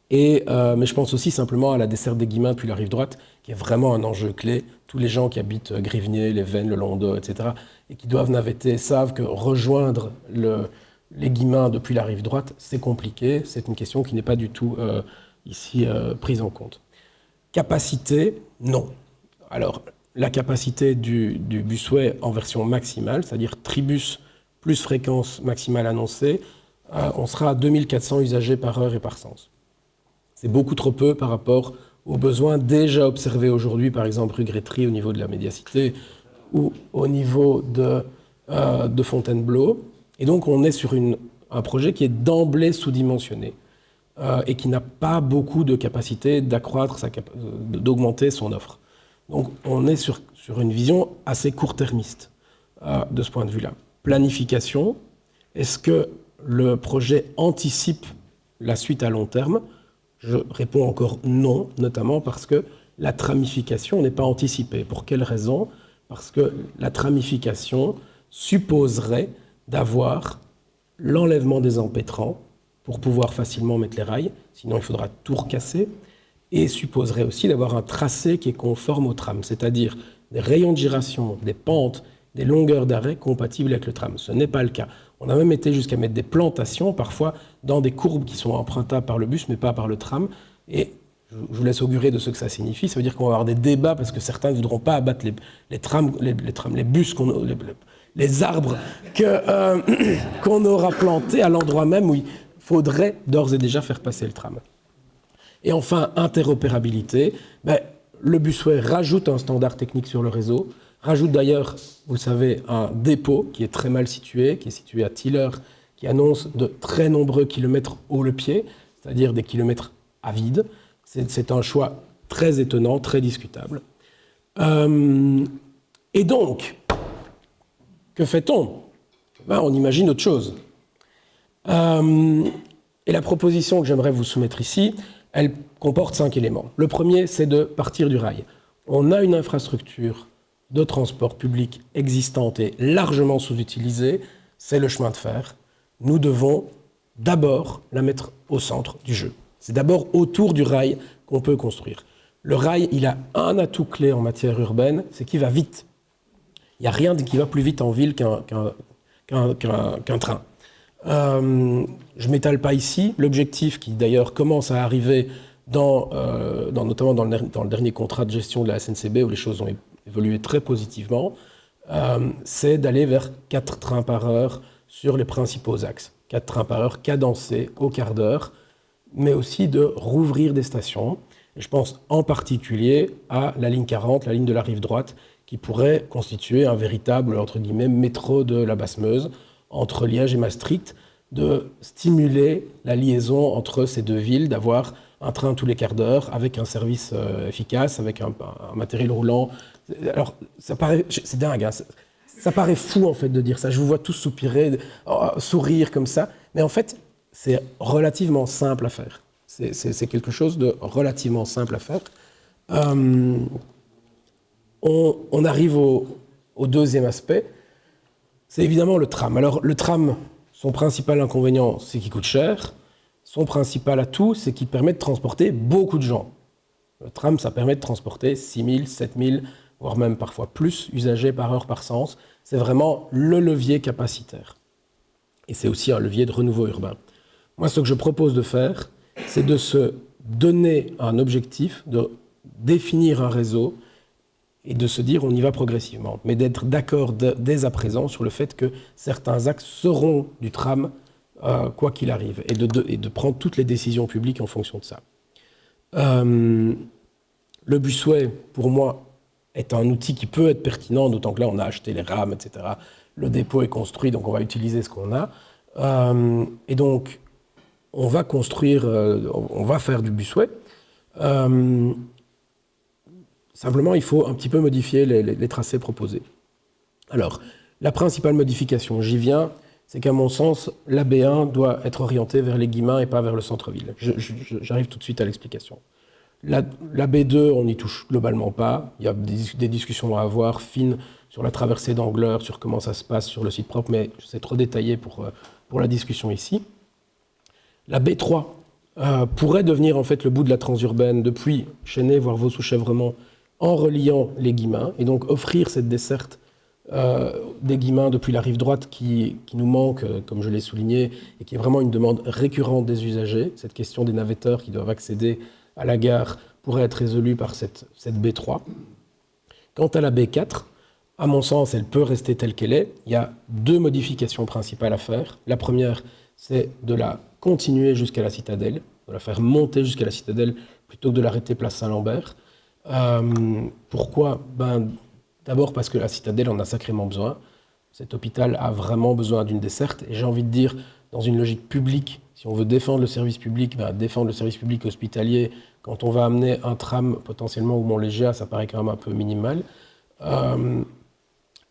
je pense aussi simplement à la desserte des Guillemins puis la rive droite, qui est vraiment un enjeu clé. Tous les gens qui habitent Grivnier, les Vennes, le Landau, etc., et qui doivent navetter, savent que rejoindre les Guillemins depuis la rive droite, c'est compliqué. C'est une question qui n'est pas du tout ici prise en compte. Capacité, non. Alors, la capacité du busway en version maximale, c'est-à-dire tribus plus fréquence maximale annoncée, on sera à 2400 usagers par heure et par sens. C'est beaucoup trop peu par rapport aux besoins déjà observés aujourd'hui, par exemple rue Grétry au niveau de la Médiacité ou au niveau de Fontainebleau. Et donc on est sur un projet qui est d'emblée sous-dimensionné et qui n'a pas beaucoup de capacité d'accroître, d'augmenter son offre. Donc on est sur une vision assez court-termiste de ce point de vue-là. Planification, est-ce que le projet anticipe la suite à long terme? Je réponds encore non, notamment parce que la tramification n'est pas anticipée. Pour quelle raison? Parce que la tramification supposerait d'avoir l'enlèvement des empêtrants pour pouvoir facilement mettre les rails, sinon il faudra tout recasser, et supposerait aussi d'avoir un tracé qui est conforme au tram, c'est-à-dire des rayons de giration, des pentes, des longueurs d'arrêt compatibles avec le tram. Ce n'est pas le cas. On a même été jusqu'à mettre des plantations, parfois, dans des courbes qui sont empruntables par le bus, mais pas par le tram. Et je vous laisse augurer de ce que ça signifie. Ça veut dire qu'on va avoir des débats parce que certains ne voudront pas abattre les bus, les arbres qu'on aura plantés à l'endroit même où il faudrait d'ores et déjà faire passer le tram. Et enfin, interopérabilité. Le busway rajoute un standard technique sur le réseau, rajoute d'ailleurs, vous le savez, un dépôt qui est très mal situé, qui est situé à Tiller, qui annonce de très nombreux kilomètres haut le pied, c'est-à-dire des kilomètres à vide. C'est un choix très étonnant, très discutable. Et donc, que fait-on? On imagine autre chose. Et la proposition que j'aimerais vous soumettre ici, elle comporte 5 éléments. Le premier, c'est de partir du rail. On a une infrastructure de transport public existante et largement sous-utilisée, c'est le chemin de fer. Nous devons d'abord la mettre au centre du jeu. C'est d'abord autour du rail qu'on peut construire. Le rail, il a un atout clé en matière urbaine, c'est qu'il va vite. Il n'y a rien qui va plus vite en ville qu'un train. Je ne m'étale pas ici. L'objectif, qui d'ailleurs commence à arriver notamment dans le dernier contrat de gestion de la SNCB, où les choses ont évolué très positivement, c'est d'aller vers 4 trains par heure sur les principaux axes. 4 trains par heure cadencés au quart d'heure, mais aussi de rouvrir des stations. Et je pense en particulier à la ligne 40, la ligne de la rive droite, qui pourrait constituer un véritable, entre guillemets, métro de la Basse-Meuse, entre Liège et Maastricht, de stimuler la liaison entre ces deux villes, d'avoir un train tous les quarts d'heure, avec un service efficace, avec un matériel roulant. Alors, c'est dingue, hein, ça paraît fou en fait de dire ça. Je vous vois tous soupirer, sourire comme ça, mais en fait, c'est relativement simple à faire. C'est quelque chose de relativement simple à faire. On arrive au deuxième aspect, c'est évidemment le tram. Alors, le tram, Son principal inconvénient, c'est qu'il coûte cher. Son principal atout, c'est qu'il permet de transporter beaucoup de gens. Le tram, ça permet de transporter 6 000, 7 000, voire même parfois plus usagers par heure par sens. C'est vraiment le levier capacitaire. Et c'est aussi un levier de renouveau urbain. Moi, ce que je propose de faire, c'est de se donner un objectif, de définir un réseau et de se dire on y va progressivement. Mais d'être d'accord dès à présent sur le fait que certains axes seront du tram, quoi qu'il arrive, et de prendre toutes les décisions publiques en fonction de ça. Le busway, pour moi, est un outil qui peut être pertinent, d'autant que là, on a acheté les rames, etc. Le dépôt est construit, donc on va utiliser ce qu'on a. Et donc, on va construire, on va faire du busway. Simplement, il faut un petit peu modifier les tracés proposés. Alors, la principale modification, j'y viens, c'est qu'à mon sens, la B1 doit être orientée vers les Guillemins et pas vers le centre-ville. J'arrive tout de suite à l'explication. La B2, on n'y touche globalement pas. Il y a des discussions à avoir fines sur la traversée d'Angleur, sur comment ça se passe sur le site propre, mais c'est trop détaillé pour la discussion ici. La B3 pourrait devenir en fait le bout de la transurbaine depuis Chênay, voire Vaux-sous-Chèvremont, en reliant les Guillemins, et donc offrir cette desserte des Guillemins depuis la rive droite qui nous manque, comme je l'ai souligné, et qui est vraiment une demande récurrente des usagers. Cette question des navetteurs qui doivent accéder à la gare pourrait être résolue par cette B3. Quant à la B4, à mon sens, elle peut rester telle qu'elle est. Il y a deux modifications principales à faire. La première, c'est de la continuer jusqu'à la Citadelle, de la faire monter jusqu'à la Citadelle plutôt que de l'arrêter place Saint-Lambert. Pourquoi ? D'abord parce que la Citadelle en a sacrément besoin. Cet hôpital a vraiment besoin d'une desserte. Et j'ai envie de dire, dans une logique publique, si on veut défendre le service public, défendre le service public hospitalier, quand on va amener un tram potentiellement au Mont-Léger, ça paraît quand même un peu minimal.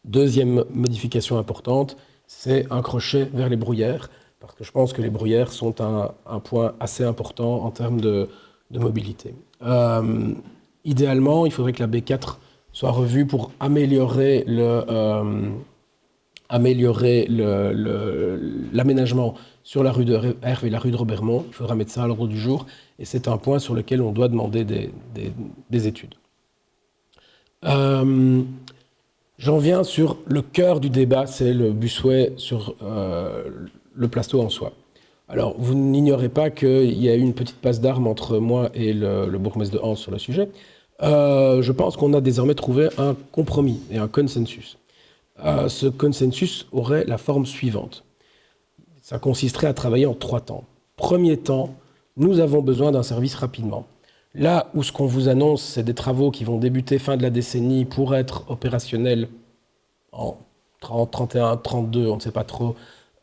Deuxième modification importante, c'est un crochet vers les bruyères, parce que je pense que les bruyères sont un point assez important en termes de mobilité. Idéalement, il faudrait que la B4 soit revue pour améliorer l'aménagement sur la rue de Herve et la rue de Robermont. Il faudra mettre ça à l'ordre du jour, et c'est un point sur lequel on doit demander des études. J'en viens sur le cœur du débat, c'est le busway sur le plateau en soi. Alors, vous n'ignorez pas qu'il y a eu une petite passe d'armes entre moi et le bourgmestre de Anse sur le sujet. Je pense qu'on a désormais trouvé un compromis et un consensus. Ce consensus aurait la forme suivante. Ça consisterait à travailler en 3 temps. Premier temps, nous avons besoin d'un service rapidement. Là où ce qu'on vous annonce, c'est des travaux qui vont débuter fin de la décennie pour être opérationnels en 30, 31, 32, on ne sait pas trop.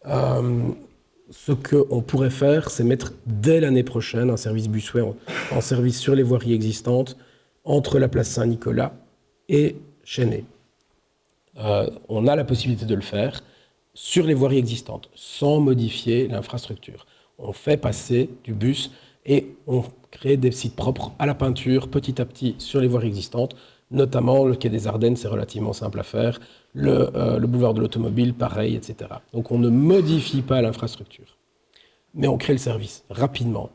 Ce qu'on pourrait faire, c'est mettre dès l'année prochaine un service busway en service sur les voiries existantes entre la place Saint-Nicolas et Chênay. On a la possibilité de le faire sur les voiries existantes, sans modifier l'infrastructure. On fait passer du bus et on crée des sites propres à la peinture, petit à petit, sur les voiries existantes, notamment le quai des Ardennes, c'est relativement simple à faire, le boulevard de l'automobile, pareil, etc. Donc on ne modifie pas l'infrastructure, mais on crée le service rapidement.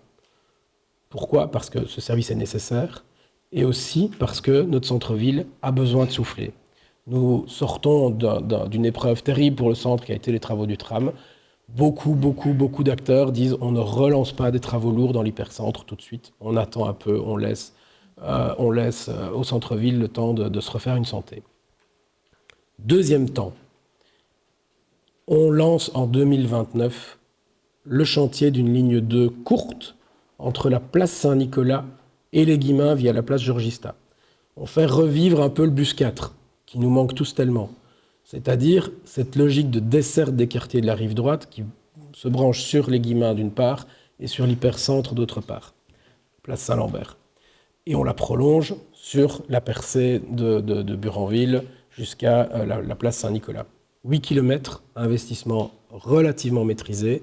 Pourquoi ? Parce que ce service est nécessaire, et aussi parce que notre centre-ville a besoin de souffler. Nous sortons d'une épreuve terrible pour le centre qui a été les travaux du tram. Beaucoup d'acteurs disent on ne relance pas des travaux lourds dans l'hypercentre tout de suite. On attend un peu, on laisse au centre-ville le temps de se refaire une santé. Deuxième temps, on lance en 2029 le chantier d'une ligne 2 courte entre la place Saint-Nicolas et les Guillemins via la place Georgista. On fait revivre un peu le bus 4, qui nous manque tous tellement. C'est-à-dire cette logique de desserte des quartiers de la rive droite qui se branche sur les Guillemins d'une part et sur l'hypercentre d'autre part, place Saint-Lambert. Et on la prolonge sur la percée de Buranville jusqu'à la place Saint-Nicolas. 8 km, investissement relativement maîtrisé,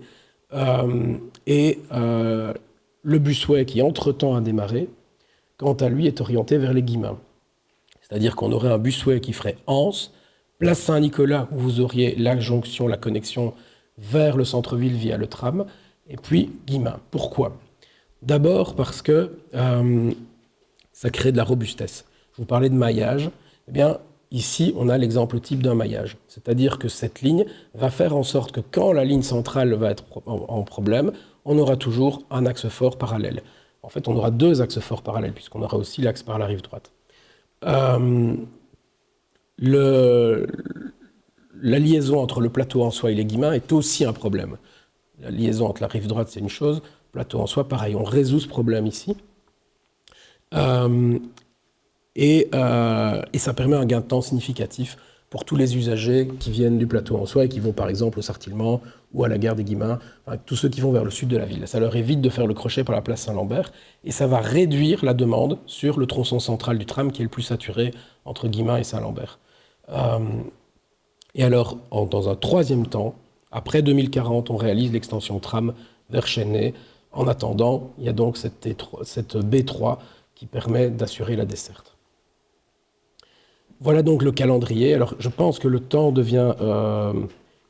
et le busway qui entre-temps a démarré, quant à lui, est orienté vers les Guillemins. C'est-à-dire qu'on aurait un busway qui ferait Anse, place Saint-Nicolas, où vous auriez la jonction, la connexion vers le centre-ville via le tram, et puis Guilmain. Pourquoi ? D'abord parce que ça crée de la robustesse. Je vous parlais de maillage. Eh bien, ici, on a l'exemple type d'un maillage. C'est-à-dire que cette ligne va faire en sorte que quand la ligne centrale va être en problème, on aura toujours un axe fort parallèle. En fait, on aura deux axes forts parallèles, puisqu'on aura aussi l'axe par la rive droite. La liaison entre le plateau en soi et les Guillemins est aussi un problème. La liaison entre la rive droite, c'est une chose. Le plateau en soi, pareil. On résout ce problème ici. Et ça permet un gain de temps significatif pour tous les usagers qui viennent du plateau en soi et qui vont par exemple au Sartillement ou à la gare des Guillemins, enfin, tous ceux qui vont vers le sud de la ville. Ça leur évite de faire le crochet par la place Saint-Lambert et ça va réduire la demande sur le tronçon central du tram qui est le plus saturé entre Guillemins et Saint-Lambert. Et alors, dans un troisième temps, après 2040, on réalise l'extension tram vers Chênay. En attendant, il y a donc cette B3 qui permet d'assurer la desserte. Voilà donc le calendrier. Alors, je pense que le temps devient...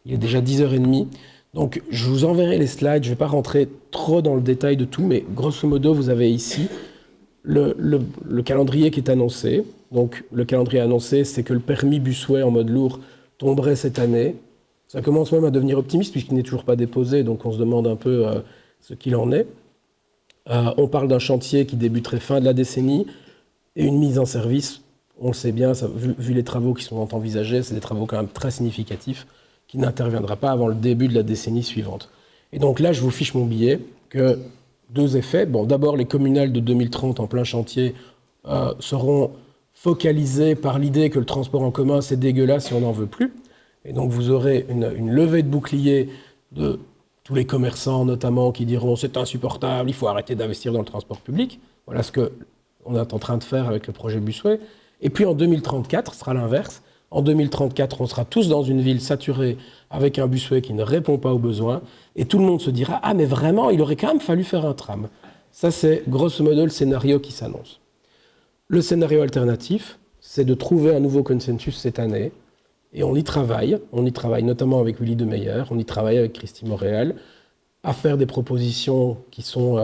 il est déjà 10h30. Donc, je vous enverrai les slides. Je ne vais pas rentrer trop dans le détail de tout, mais grosso modo, vous avez ici le calendrier qui est annoncé. Donc, le calendrier annoncé, c'est que le permis Busway en mode lourd tomberait cette année. Ça commence même à devenir optimiste puisqu'il n'est toujours pas déposé, donc on se demande un peu ce qu'il en est. On parle d'un chantier qui débuterait fin de la décennie et une mise en service, on le sait bien, vu les travaux qui sont envisagés, c'est des travaux quand même très significatifs qui n'interviendra pas avant le début de la décennie suivante. Et donc là, je vous fiche mon billet que deux effets. Bon, d'abord, les communales de 2030 en plein chantier seront focalisées par l'idée que le transport en commun, c'est dégueulasse et on n'en veut plus. Et donc vous aurez une levée de bouclier de tous les commerçants notamment qui diront c'est insupportable, il faut arrêter d'investir dans le transport public. Voilà ce qu'on est en train de faire avec le projet Busway. Et puis en 2034, ce sera l'inverse. En 2034, on sera tous dans une ville saturée avec un Busway qui ne répond pas aux besoins. Et tout le monde se dira « Ah mais vraiment, il aurait quand même fallu faire un tram ». Ça c'est grosso modo le scénario qui s'annonce. Le scénario alternatif, c'est de trouver un nouveau consensus cette année. Et on y travaille notamment avec Willy de Meyer, on y travaille avec Christy Montréal, à faire des propositions qui sont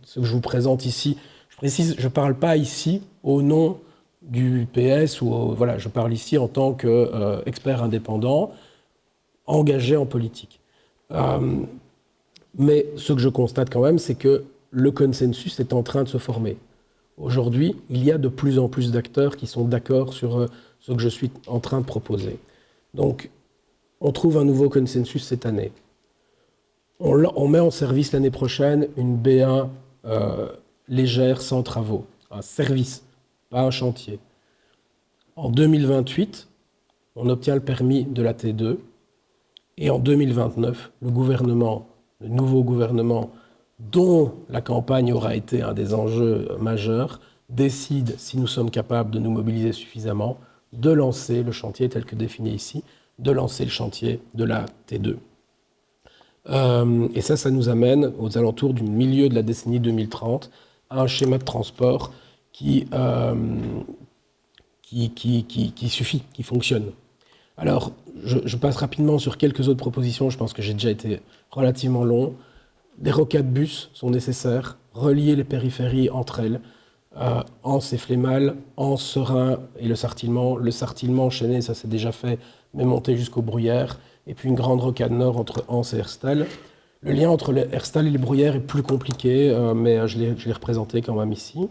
ce que je vous présente ici. Je précise, je ne parle pas ici au nom du PS, voilà, je parle ici en tant qu'expert indépendant, engagé en politique. Mais ce que je constate quand même, c'est que le consensus est en train de se former. Aujourd'hui, il y a de plus en plus d'acteurs qui sont d'accord sur ce que je suis en train de proposer. Donc, on trouve un nouveau consensus cette année. On met en service l'année prochaine une B1 légère, sans travaux. Un service, pas un chantier. En 2028, on obtient le permis de la T2. Et en 2029, le nouveau gouvernement, dont la campagne aura été un des enjeux majeurs, décide, si nous sommes capables de nous mobiliser suffisamment, de lancer le chantier tel que défini ici, de lancer le chantier de la T2. Et ça nous amène aux alentours du milieu de la décennie 2030 à un schéma de transport qui suffit, qui fonctionne. Alors, je passe rapidement sur quelques autres propositions, je pense que j'ai déjà été relativement long. Des rocades bus sont nécessaires, relier les périphéries entre elles, Anse et Flémal, Anse, Serein et le Sartillement enchaîné, ça c'est déjà fait, mais monté jusqu'aux Bruyères, et puis une grande rocade nord entre Anse et Herstal. Le lien entre Herstal et les Bruyères est plus compliqué, mais je l'ai représenté quand même ici.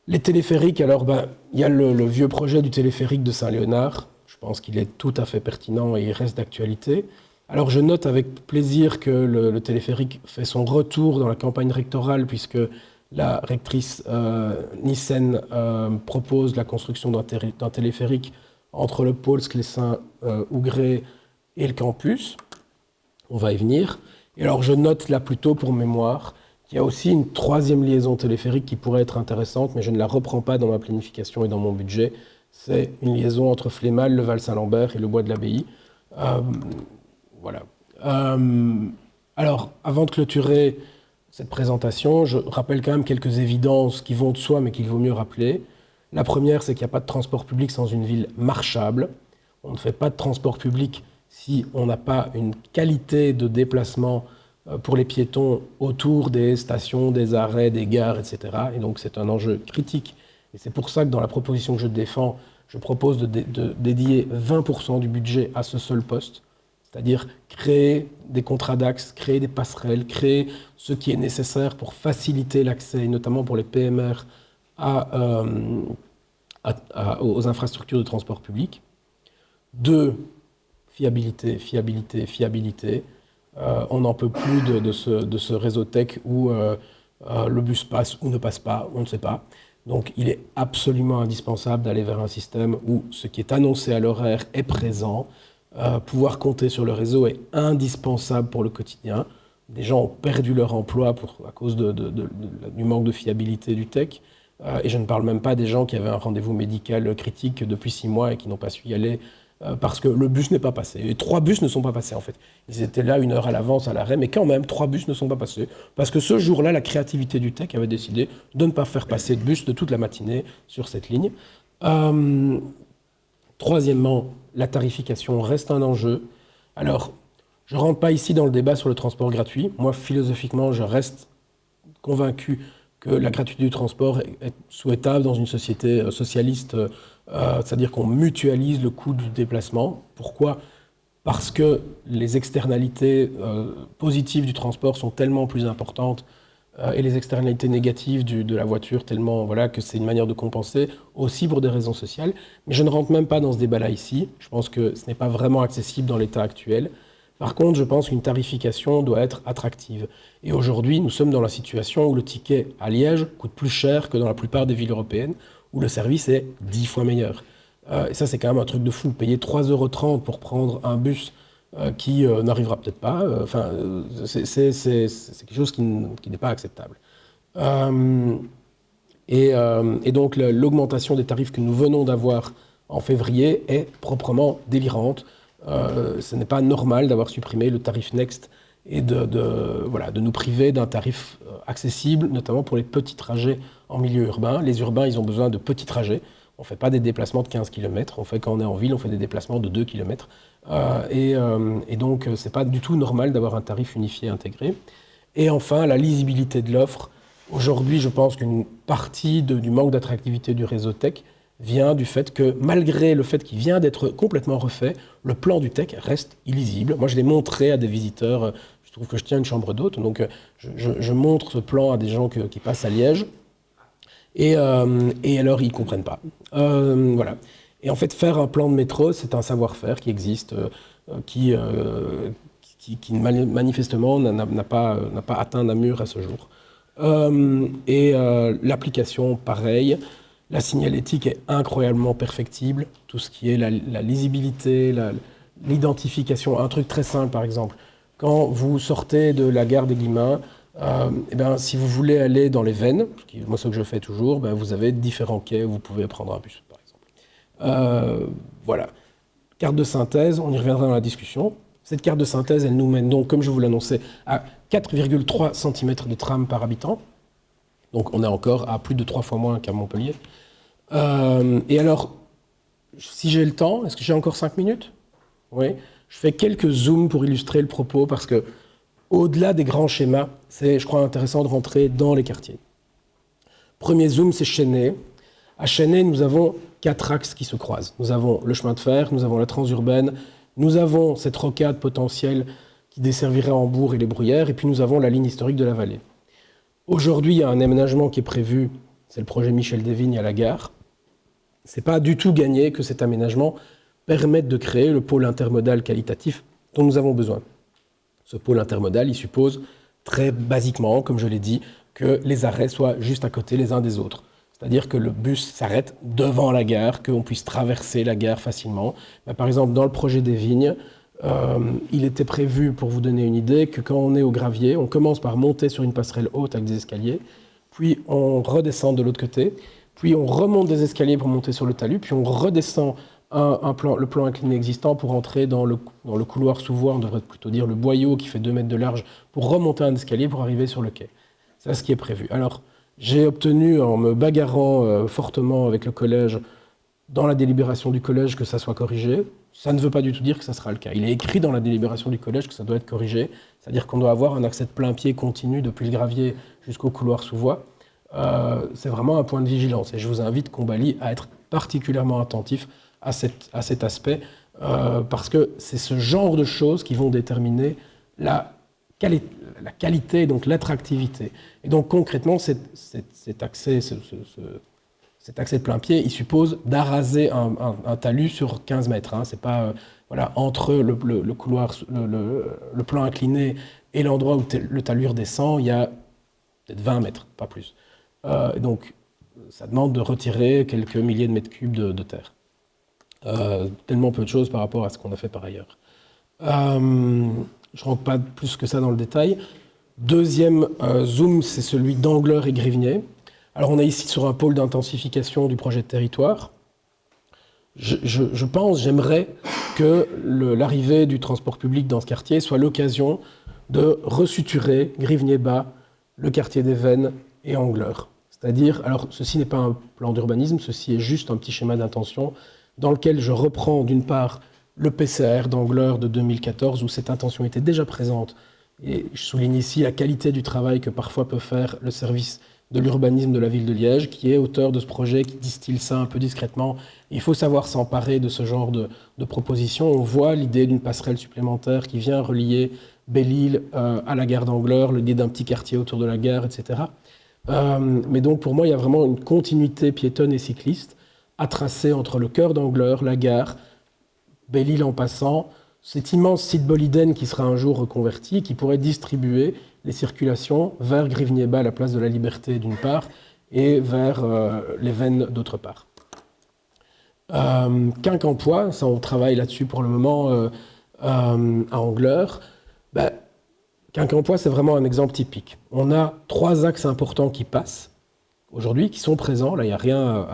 Les téléphériques, alors il y a le vieux projet du téléphérique de Saint-Léonard, je pense qu'il est tout à fait pertinent et il reste d'actualité. Alors je note avec plaisir que le téléphérique fait son retour dans la campagne rectorale, puisque la rectrice Nissen propose la construction d'un téléphérique entre le pôle Sclessin-Ougré et le campus. On va y venir. Et alors je note là plutôt pour mémoire qu'il y a aussi une troisième liaison téléphérique qui pourrait être intéressante, mais je ne la reprends pas dans ma planification et dans mon budget. C'est une liaison entre Flémal, le Val-Saint-Lambert et le Bois de l'Abbaye. Voilà. Alors, avant de clôturer cette présentation, je rappelle quand même quelques évidences qui vont de soi, mais qu'il vaut mieux rappeler. La première, c'est qu'il n'y a pas de transport public sans une ville marchable. On ne fait pas de transport public si on n'a pas une qualité de déplacement pour les piétons autour des stations, des arrêts, des gares, etc. Et donc c'est un enjeu critique. Et c'est pour ça que dans la proposition que je défends, je propose de dédier 20% du budget à ce seul poste, c'est-à-dire créer des contrats d'axe, créer des passerelles, créer ce qui est nécessaire pour faciliter l'accès, notamment pour les PMR, aux infrastructures de transport public. 2, fiabilité, fiabilité, fiabilité. On n'en peut plus de ce réseau tech où le bus passe ou ne passe pas, on ne sait pas. Donc il est absolument indispensable d'aller vers un système où ce qui est annoncé à l'horaire est présent. Pouvoir compter sur le réseau est indispensable pour le quotidien. Des gens ont perdu leur emploi à cause du manque de fiabilité du tech. Et je ne parle même pas des gens qui avaient un rendez-vous médical critique depuis 6 mois et qui n'ont pas su y aller parce que le bus n'est pas passé. Et 3 bus ne sont pas passés en fait. Ils étaient là 1 heure à l'avance à l'arrêt, mais quand même 3 bus ne sont pas passés. Parce que ce jour-là, la créativité du tech avait décidé de ne pas faire passer de bus de toute la matinée sur cette ligne. Troisièmement, la tarification reste un enjeu. Alors, je ne rentre pas ici dans le débat sur le transport gratuit. Moi, philosophiquement, je reste convaincu que la gratuité du transport est souhaitable dans une société socialiste, c'est-à-dire qu'on mutualise le coût du déplacement. Pourquoi ? Parce que les externalités positives du transport sont tellement plus importantes et les externalités négatives de la voiture tellement que c'est une manière de compenser, aussi pour des raisons sociales. Mais je ne rentre même pas dans ce débat-là ici. Je pense que ce n'est pas vraiment accessible dans l'état actuel. Par contre, je pense qu'une tarification doit être attractive. Et aujourd'hui, nous sommes dans la situation où le ticket à Liège coûte plus cher que dans la plupart des villes européennes, où le service est 10 fois meilleur. Et ça, c'est quand même un truc de fou. Payer 3,30 € pour prendre un bus qui n'arrivera peut-être pas, c'est quelque chose qui n'est pas acceptable. Et donc, l'augmentation des tarifs que nous venons d'avoir en février est proprement délirante. Ce n'est pas normal d'avoir supprimé le tarif Next et de nous priver d'un tarif accessible, notamment pour les petits trajets en milieu urbain. Les urbains, ils ont besoin de petits trajets. On ne fait pas des déplacements de 15 km. Quand on est en ville, on fait des déplacements de 2 km. Et donc, ce n'est pas du tout normal d'avoir un tarif unifié intégré. Et enfin, la lisibilité de l'offre. Aujourd'hui, je pense qu'une partie du manque d'attractivité du réseau tech vient du fait que, malgré le fait qu'il vient d'être complètement refait, le plan du tech reste illisible. Moi, je l'ai montré à des visiteurs. Je trouve que je tiens une chambre d'hôte, donc je montre ce plan à des gens qui passent à Liège. Et alors, ils ne comprennent pas. Voilà. Et en fait, faire un plan de métro, c'est un savoir-faire qui existe, qui manifestement n'a pas atteint Namur à ce jour. L'application, pareil. La signalétique est incroyablement perfectible. Tout ce qui est la lisibilité, l'identification. Un truc très simple, par exemple. Quand vous sortez de la gare des Guillemins, si vous voulez aller dans les Vennes, moi ce que je fais toujours, vous avez différents quais où vous pouvez prendre un bus, par exemple. Voilà. Carte de synthèse, on y reviendra dans la discussion. Cette carte de synthèse, elle nous mène donc, comme je vous l'annonçais, à 4,3 cm de tram par habitant. Donc on est encore à plus de 3 fois moins qu'à Montpellier. Et alors, si j'ai le temps, est-ce que j'ai encore 5 minutes ? Oui. Je fais quelques zooms pour illustrer le propos, parce que au-delà des grands schémas, c'est, je crois, intéressant de rentrer dans les quartiers. Premier zoom, c'est Chênay. À Chênay, nous avons 4 axes qui se croisent. Nous avons le chemin de fer, nous avons la transurbaine, nous avons cette rocade potentielle qui desservirait Hambourg et les Bruyères, et puis nous avons la ligne historique de la vallée. Aujourd'hui, il y a un aménagement qui est prévu, c'est le projet Michel Desvignes à la gare. Ce n'est pas du tout gagné que cet aménagement permette de créer le pôle intermodal qualitatif dont nous avons besoin. Ce pôle intermodal, il suppose très basiquement, comme je l'ai dit, que les arrêts soient juste à côté les uns des autres. C'est-à-dire que le bus s'arrête devant la gare, qu'on puisse traverser la gare facilement. Par exemple, dans le projet des Vignes, il était prévu, pour vous donner une idée, que quand on est au Gravier, on commence par monter sur une passerelle haute avec des escaliers, puis on redescend de l'autre côté, puis on remonte des escaliers pour monter sur le talus, puis on redescend le plan incliné existant pour entrer dans le couloir sous voie, on devrait plutôt dire le boyau qui fait 2 mètres de large, pour remonter un escalier pour arriver sur le quai. C'est ce qui est prévu. Alors, j'ai obtenu, en me bagarrant fortement avec le collège, dans la délibération du collège que ça soit corrigé. Ça ne veut pas du tout dire que ça sera le cas. Il est écrit dans la délibération du collège que ça doit être corrigé, c'est-à-dire qu'on doit avoir un accès de plein pied continu depuis le gravier jusqu'au couloir sous voie. C'est vraiment un point de vigilance. Et je vous invite, Combali, à être particulièrement attentif à cet aspect, parce que c'est ce genre de choses qui vont déterminer la qualité, donc l'attractivité. Et donc concrètement, cet accès de plein pied, il suppose d'araser un talus sur 15 mètres. Hein. C'est pas entre le couloir, le plan incliné et l'endroit où le talus redescend, il y a peut-être 20 mètres, pas plus. Donc ça demande de retirer quelques milliers de mètres cubes de terre. Tellement peu de choses par rapport à ce qu'on a fait par ailleurs. Je ne rentre pas plus que ça dans le détail. Deuxième zoom, c'est celui d'Angleur et Grivnier. Alors on est ici sur un pôle d'intensification du projet de territoire. J'aimerais que l'arrivée du transport public dans ce quartier soit l'occasion de resuturer Grivnier-Bas, le quartier des Vennes et Angleur. C'est-à-dire, alors ceci n'est pas un plan d'urbanisme, ceci est juste un petit schéma d'intention dans lequel je reprends d'une part le PCR d'Angleur de 2014, où cette intention était déjà présente. Et je souligne ici la qualité du travail que parfois peut faire le service de l'urbanisme de la ville de Liège, qui est auteur de ce projet, qui distille ça un peu discrètement. Il faut savoir s'emparer de ce genre de propositions. On voit l'idée d'une passerelle supplémentaire qui vient relier Belle-Île à la gare d'Angleur, l'idée d'un petit quartier autour de la gare, etc. Mais donc pour moi, il y a vraiment une continuité piétonne et cycliste à tracer entre le cœur d'Angleur, la gare, Belle-Île en passant, cet immense site Boliden qui sera un jour reconverti, qui pourrait distribuer les circulations vers Grivnier-Bas, la place de la Liberté d'une part, et vers les Vennes d'autre part. Quincampoix, ça on travaille là-dessus pour le moment à Angleur. Quincampoix, c'est vraiment un exemple typique. On a 3 axes importants qui passent aujourd'hui, qui sont présents. Là, il n'y a rien.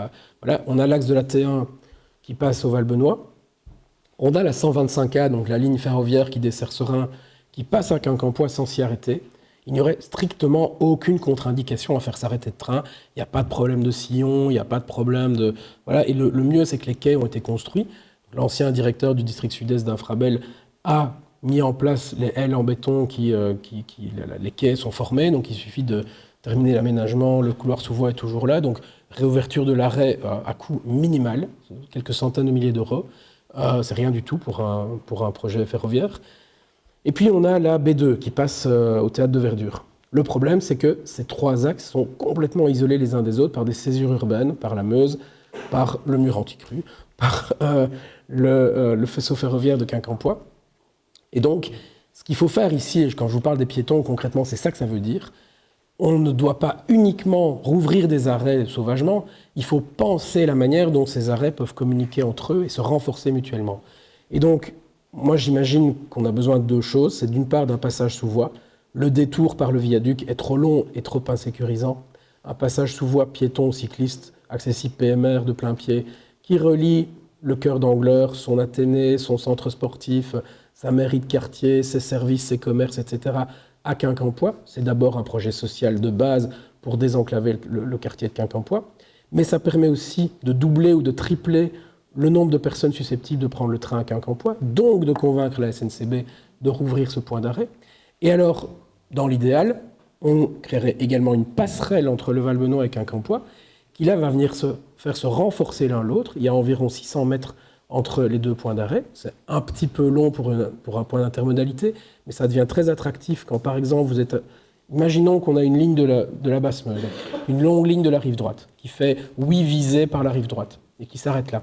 Voilà. On a l'axe de la T1 qui passe au Val-Benoît. On a la 125A, donc la ligne ferroviaire qui dessert Seraing, qui passe à Quincampoix sans s'y arrêter. Il n'y aurait strictement aucune contre-indication à faire s'arrêter de train. Il n'y a pas de problème de sillon, il n'y a pas de problème de... Voilà. Et le mieux, c'est que les quais ont été construits. L'ancien directeur du district sud-est d'Infrabel a mis en place les ailes en béton les quais sont formés, donc il suffit de terminer l'aménagement, le couloir sous voie est toujours là, donc réouverture de l'arrêt à coût minimal, quelques centaines de milliers d'euros, c'est rien du tout pour un projet ferroviaire. Et puis on a la B2 qui passe au théâtre de Verdure. Le problème, c'est que ces 3 axes sont complètement isolés les uns des autres par des césures urbaines, par la Meuse, par le mur anticru, par le faisceau ferroviaire de Quincampoix. Et donc, ce qu'il faut faire ici, et quand je vous parle des piétons, concrètement, c'est ça que ça veut dire. On ne doit pas uniquement rouvrir des arrêts sauvagement, il faut penser la manière dont ces arrêts peuvent communiquer entre eux et se renforcer mutuellement. Et donc, moi j'imagine qu'on a besoin de 2 choses. C'est d'une part d'un passage sous voie. Le détour par le viaduc est trop long et trop insécurisant. Un passage sous voie piéton, cycliste, accessible PMR de plein pied, qui relie le cœur d'Angleur, son Athénée, son centre sportif, sa mairie de quartier, ses services, ses commerces, etc., à Quincampoix. C'est d'abord un projet social de base pour désenclaver le quartier de Quincampoix, mais ça permet aussi de doubler ou de tripler le nombre de personnes susceptibles de prendre le train à Quincampoix, donc de convaincre la SNCB de rouvrir ce point d'arrêt. Et alors, dans l'idéal, on créerait également une passerelle entre le Val-Benoît et Quincampoix, qui là va venir faire se renforcer l'un l'autre. Il y a environ 600 mètres entre les 2 points d'arrêt. C'est un petit peu long pour un point d'intermodalité, mais ça devient très attractif quand, par exemple, vous êtes... Imaginons qu'on a une ligne de la Basse-Meuse, une longue ligne de la rive droite, qui fait 8 visées par la rive droite, et qui s'arrête là.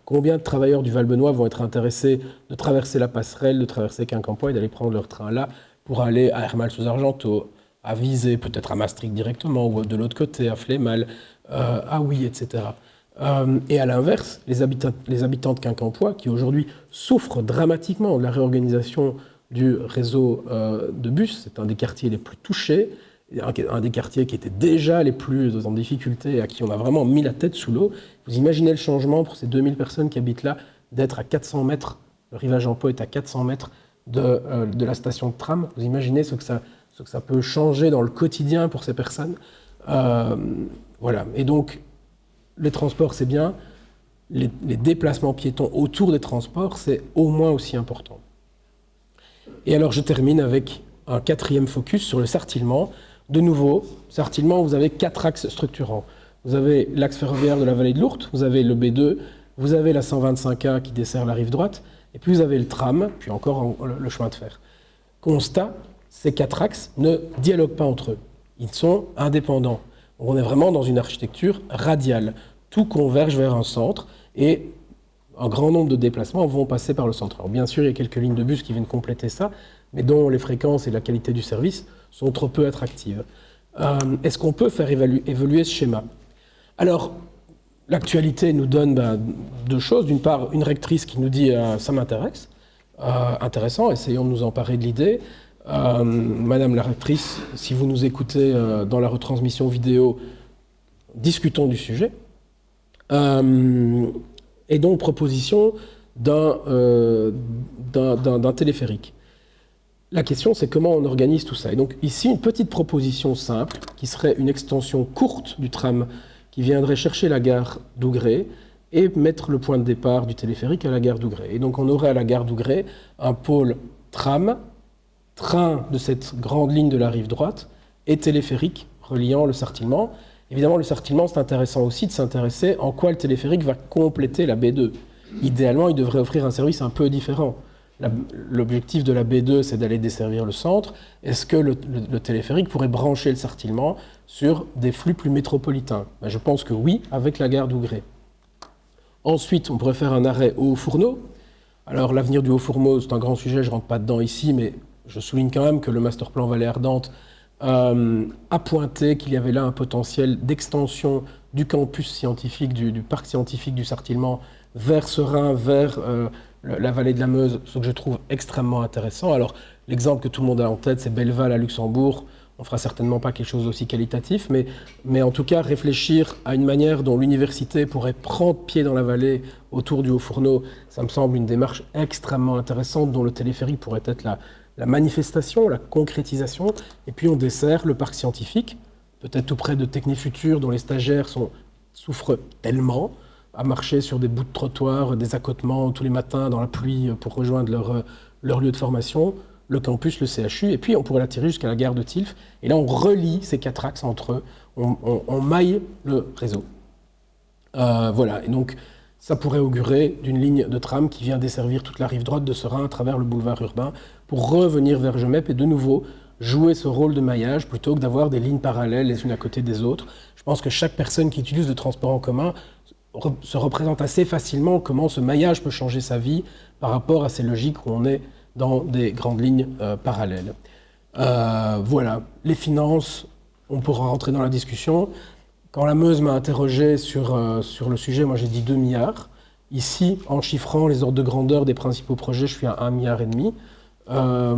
Combien de travailleurs du Val-Benoît vont être intéressés de traverser la passerelle, de traverser Quincampoix et d'aller prendre leur train là pour aller à Hermal-sous-Argenteau, à Visé, peut-être à Maastricht directement, ou de l'autre côté, à Flémal, à Huy, etc. Et à l'inverse, les habitants de Quincampoix, qui aujourd'hui souffrent dramatiquement de la réorganisation du réseau de bus, c'est un des quartiers les plus touchés, un des quartiers qui étaient déjà les plus en difficulté, à qui on a vraiment mis la tête sous l'eau. Vous imaginez le changement pour ces 2000 personnes qui habitent là, d'être à 400 mètres, le rivage en Pau est à 400 mètres de la station de tram. Vous imaginez ce que ça peut changer dans le quotidien pour ces personnes. Voilà. Et donc, les transports c'est bien, les déplacements piétons autour des transports c'est au moins aussi important. Et alors je termine avec un quatrième focus sur le Sartillement. De nouveau, Sartillement, vous avez 4 axes structurants. Vous avez l'axe ferroviaire de la vallée de l'Ourthe, vous avez le B2, vous avez la 125A qui dessert la rive droite, et puis vous avez le tram, puis encore le chemin de fer. Constat, ces 4 axes ne dialoguent pas entre eux. Ils sont indépendants. On est vraiment dans une architecture radiale. Tout converge vers un centre, et un grand nombre de déplacements vont passer par le centre. Alors bien sûr, il y a quelques lignes de bus qui viennent compléter ça, mais dont les fréquences et la qualité du service sont trop peu attractives. Est-ce qu'on peut faire évoluer ce schéma ? Alors, l'actualité nous donne 2 choses. D'une part, une rectrice qui nous dit « ça m'intéresse ». Intéressant, essayons de nous emparer de l'idée. Madame la rectrice, si vous nous écoutez dans la retransmission vidéo, discutons du sujet. Et donc, proposition d'un téléphérique. La question, c'est comment on organise tout ça. Et donc, ici, une petite proposition simple, qui serait une extension courte du tram, qui viendrait chercher la gare d'Ougrée et mettre le point de départ du téléphérique à la gare d'Ougrée. Et donc, on aurait à la gare d'Ougrée un pôle tram, train de cette grande ligne de la rive droite, et téléphérique reliant le Sartillement. Évidemment, le Sartillement, c'est intéressant aussi de s'intéresser en quoi le téléphérique va compléter la B2. Idéalement, il devrait offrir un service un peu différent. L'objectif de la B2, c'est d'aller desservir le centre. Est-ce que le téléphérique pourrait brancher le Sartillement sur des flux plus métropolitains ? Je pense que oui, avec la gare d'Ougrée. Ensuite, on pourrait faire un arrêt au Haut-Fourneau. Alors, l'avenir du Haut-Fourneau, c'est un grand sujet, je ne rentre pas dedans ici, mais je souligne quand même que le masterplan Vallée Ardente a pointé qu'il y avait là un potentiel d'extension du campus scientifique, du parc scientifique du Sartillement vers Serein, vers la vallée de la Meuse, ce que je trouve extrêmement intéressant. Alors, l'exemple que tout le monde a en tête, c'est Belleval à Luxembourg. On ne fera certainement pas quelque chose d'aussi qualitatif, mais en tout cas, réfléchir à une manière dont l'université pourrait prendre pied dans la vallée autour du Haut-Fourneau, ça me semble une démarche extrêmement intéressante dont le téléphérique pourrait être la manifestation, la concrétisation. Et puis, on dessert le parc scientifique, peut-être tout près de Technifutur, dont les stagiaires souffrent tellement, à marcher sur des bouts de trottoir, des accotements tous les matins dans la pluie pour rejoindre leur lieu de formation, le campus, le CHU, et puis on pourrait l'attirer jusqu'à la gare de Tilff. Et là, on relie ces 4 axes entre eux, on maille le réseau. Voilà, et donc ça pourrait augurer d'une ligne de tram qui vient desservir toute la rive droite de Serein à travers le boulevard urbain pour revenir vers Gemep et de nouveau jouer ce rôle de maillage plutôt que d'avoir des lignes parallèles les unes à côté des autres. Je pense que chaque personne qui utilise le transport en commun se représente assez facilement comment ce maillage peut changer sa vie par rapport à ces logiques où on est dans des grandes lignes parallèles. Voilà, les finances, on pourra rentrer dans la discussion. Quand la Meuse m'a interrogé sur le sujet, moi j'ai dit 2 milliards. Ici, en chiffrant les ordres de grandeur des principaux projets, je suis à 1,5 milliard.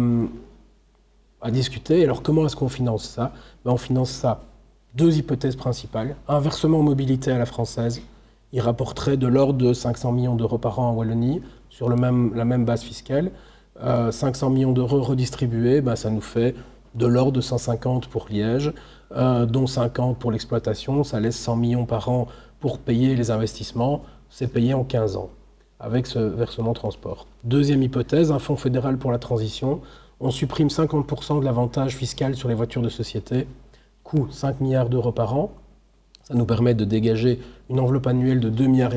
À discuter. Alors comment est-ce qu'on finance ça ? On finance ça. 2 hypothèses principales. Un versement mobilité à la française. Il rapporterait de l'ordre de 500 millions d'euros par an en Wallonie, sur la même base fiscale. 500 millions d'euros redistribués, ça nous fait de l'ordre de 150 pour Liège, dont 50 pour l'exploitation. Ça laisse 100 millions par an pour payer les investissements. C'est payé en 15 ans, avec ce versement transport. Deuxième hypothèse, un fonds fédéral pour la transition. On supprime 50% de l'avantage fiscal sur les voitures de société. Coût 5 milliards d'euros par an. Ça nous permet de dégager une enveloppe annuelle de 2,5 milliards,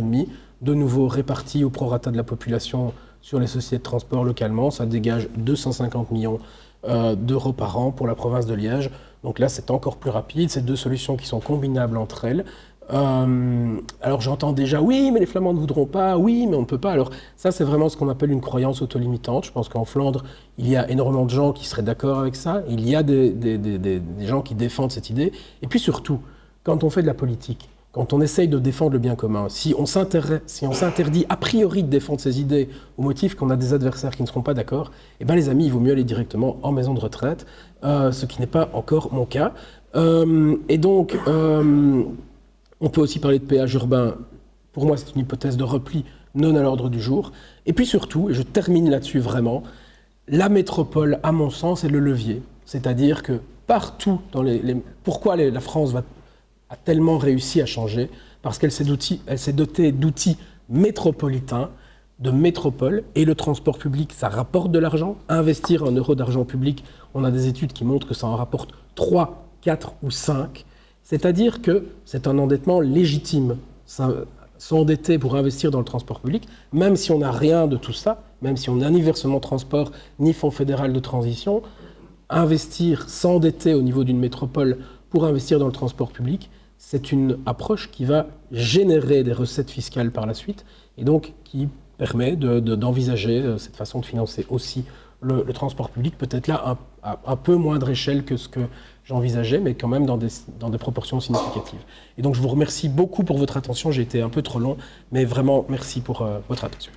de nouveau répartie au prorata de la population sur les sociétés de transport localement. Ça dégage 250 millions d'euros par an pour la province de Liège. Donc là, c'est encore plus rapide. C'est 2 solutions qui sont combinables entre elles. Alors j'entends déjà, oui, mais les Flamands ne voudront pas, oui, mais on ne peut pas. Alors ça, c'est vraiment ce qu'on appelle une croyance autolimitante. Je pense qu'en Flandre, il y a énormément de gens qui seraient d'accord avec ça. Il y a des gens qui défendent cette idée. Et puis surtout, quand on fait de la politique, quand on essaye de défendre le bien commun, si on s'interdit a priori de défendre ses idées au motif qu'on a des adversaires qui ne seront pas d'accord, eh bien les amis, il vaut mieux aller directement en maison de retraite, ce qui n'est pas encore mon cas. Et donc, on peut aussi parler de péage urbain. Pour moi, c'est une hypothèse de repli non à l'ordre du jour. Et puis surtout, et je termine là-dessus vraiment, la métropole, à mon sens, est le levier. C'est-à-dire que partout, pourquoi la France a tellement réussi à changer, parce qu'elle s'est dotée d'outils métropolitains, de métropole, et le transport public, ça rapporte de l'argent. Investir 1 euro d'argent public, on a des études qui montrent que ça en rapporte 3, 4 ou 5. C'est-à-dire que c'est un endettement légitime. S'endetter pour investir dans le transport public, même si on n'a rien de tout ça, même si on n'a ni versement transport, ni fonds fédéral de transition, investir, s'endetter au niveau d'une métropole pour investir dans le transport public, c'est une approche qui va générer des recettes fiscales par la suite, et donc qui permet d'envisager cette façon de financer aussi le transport public, peut-être là à un peu moindre échelle que ce que j'envisageais, mais quand même dans des proportions significatives. Et donc je vous remercie beaucoup pour votre attention, j'ai été un peu trop long, mais vraiment merci pour votre attention.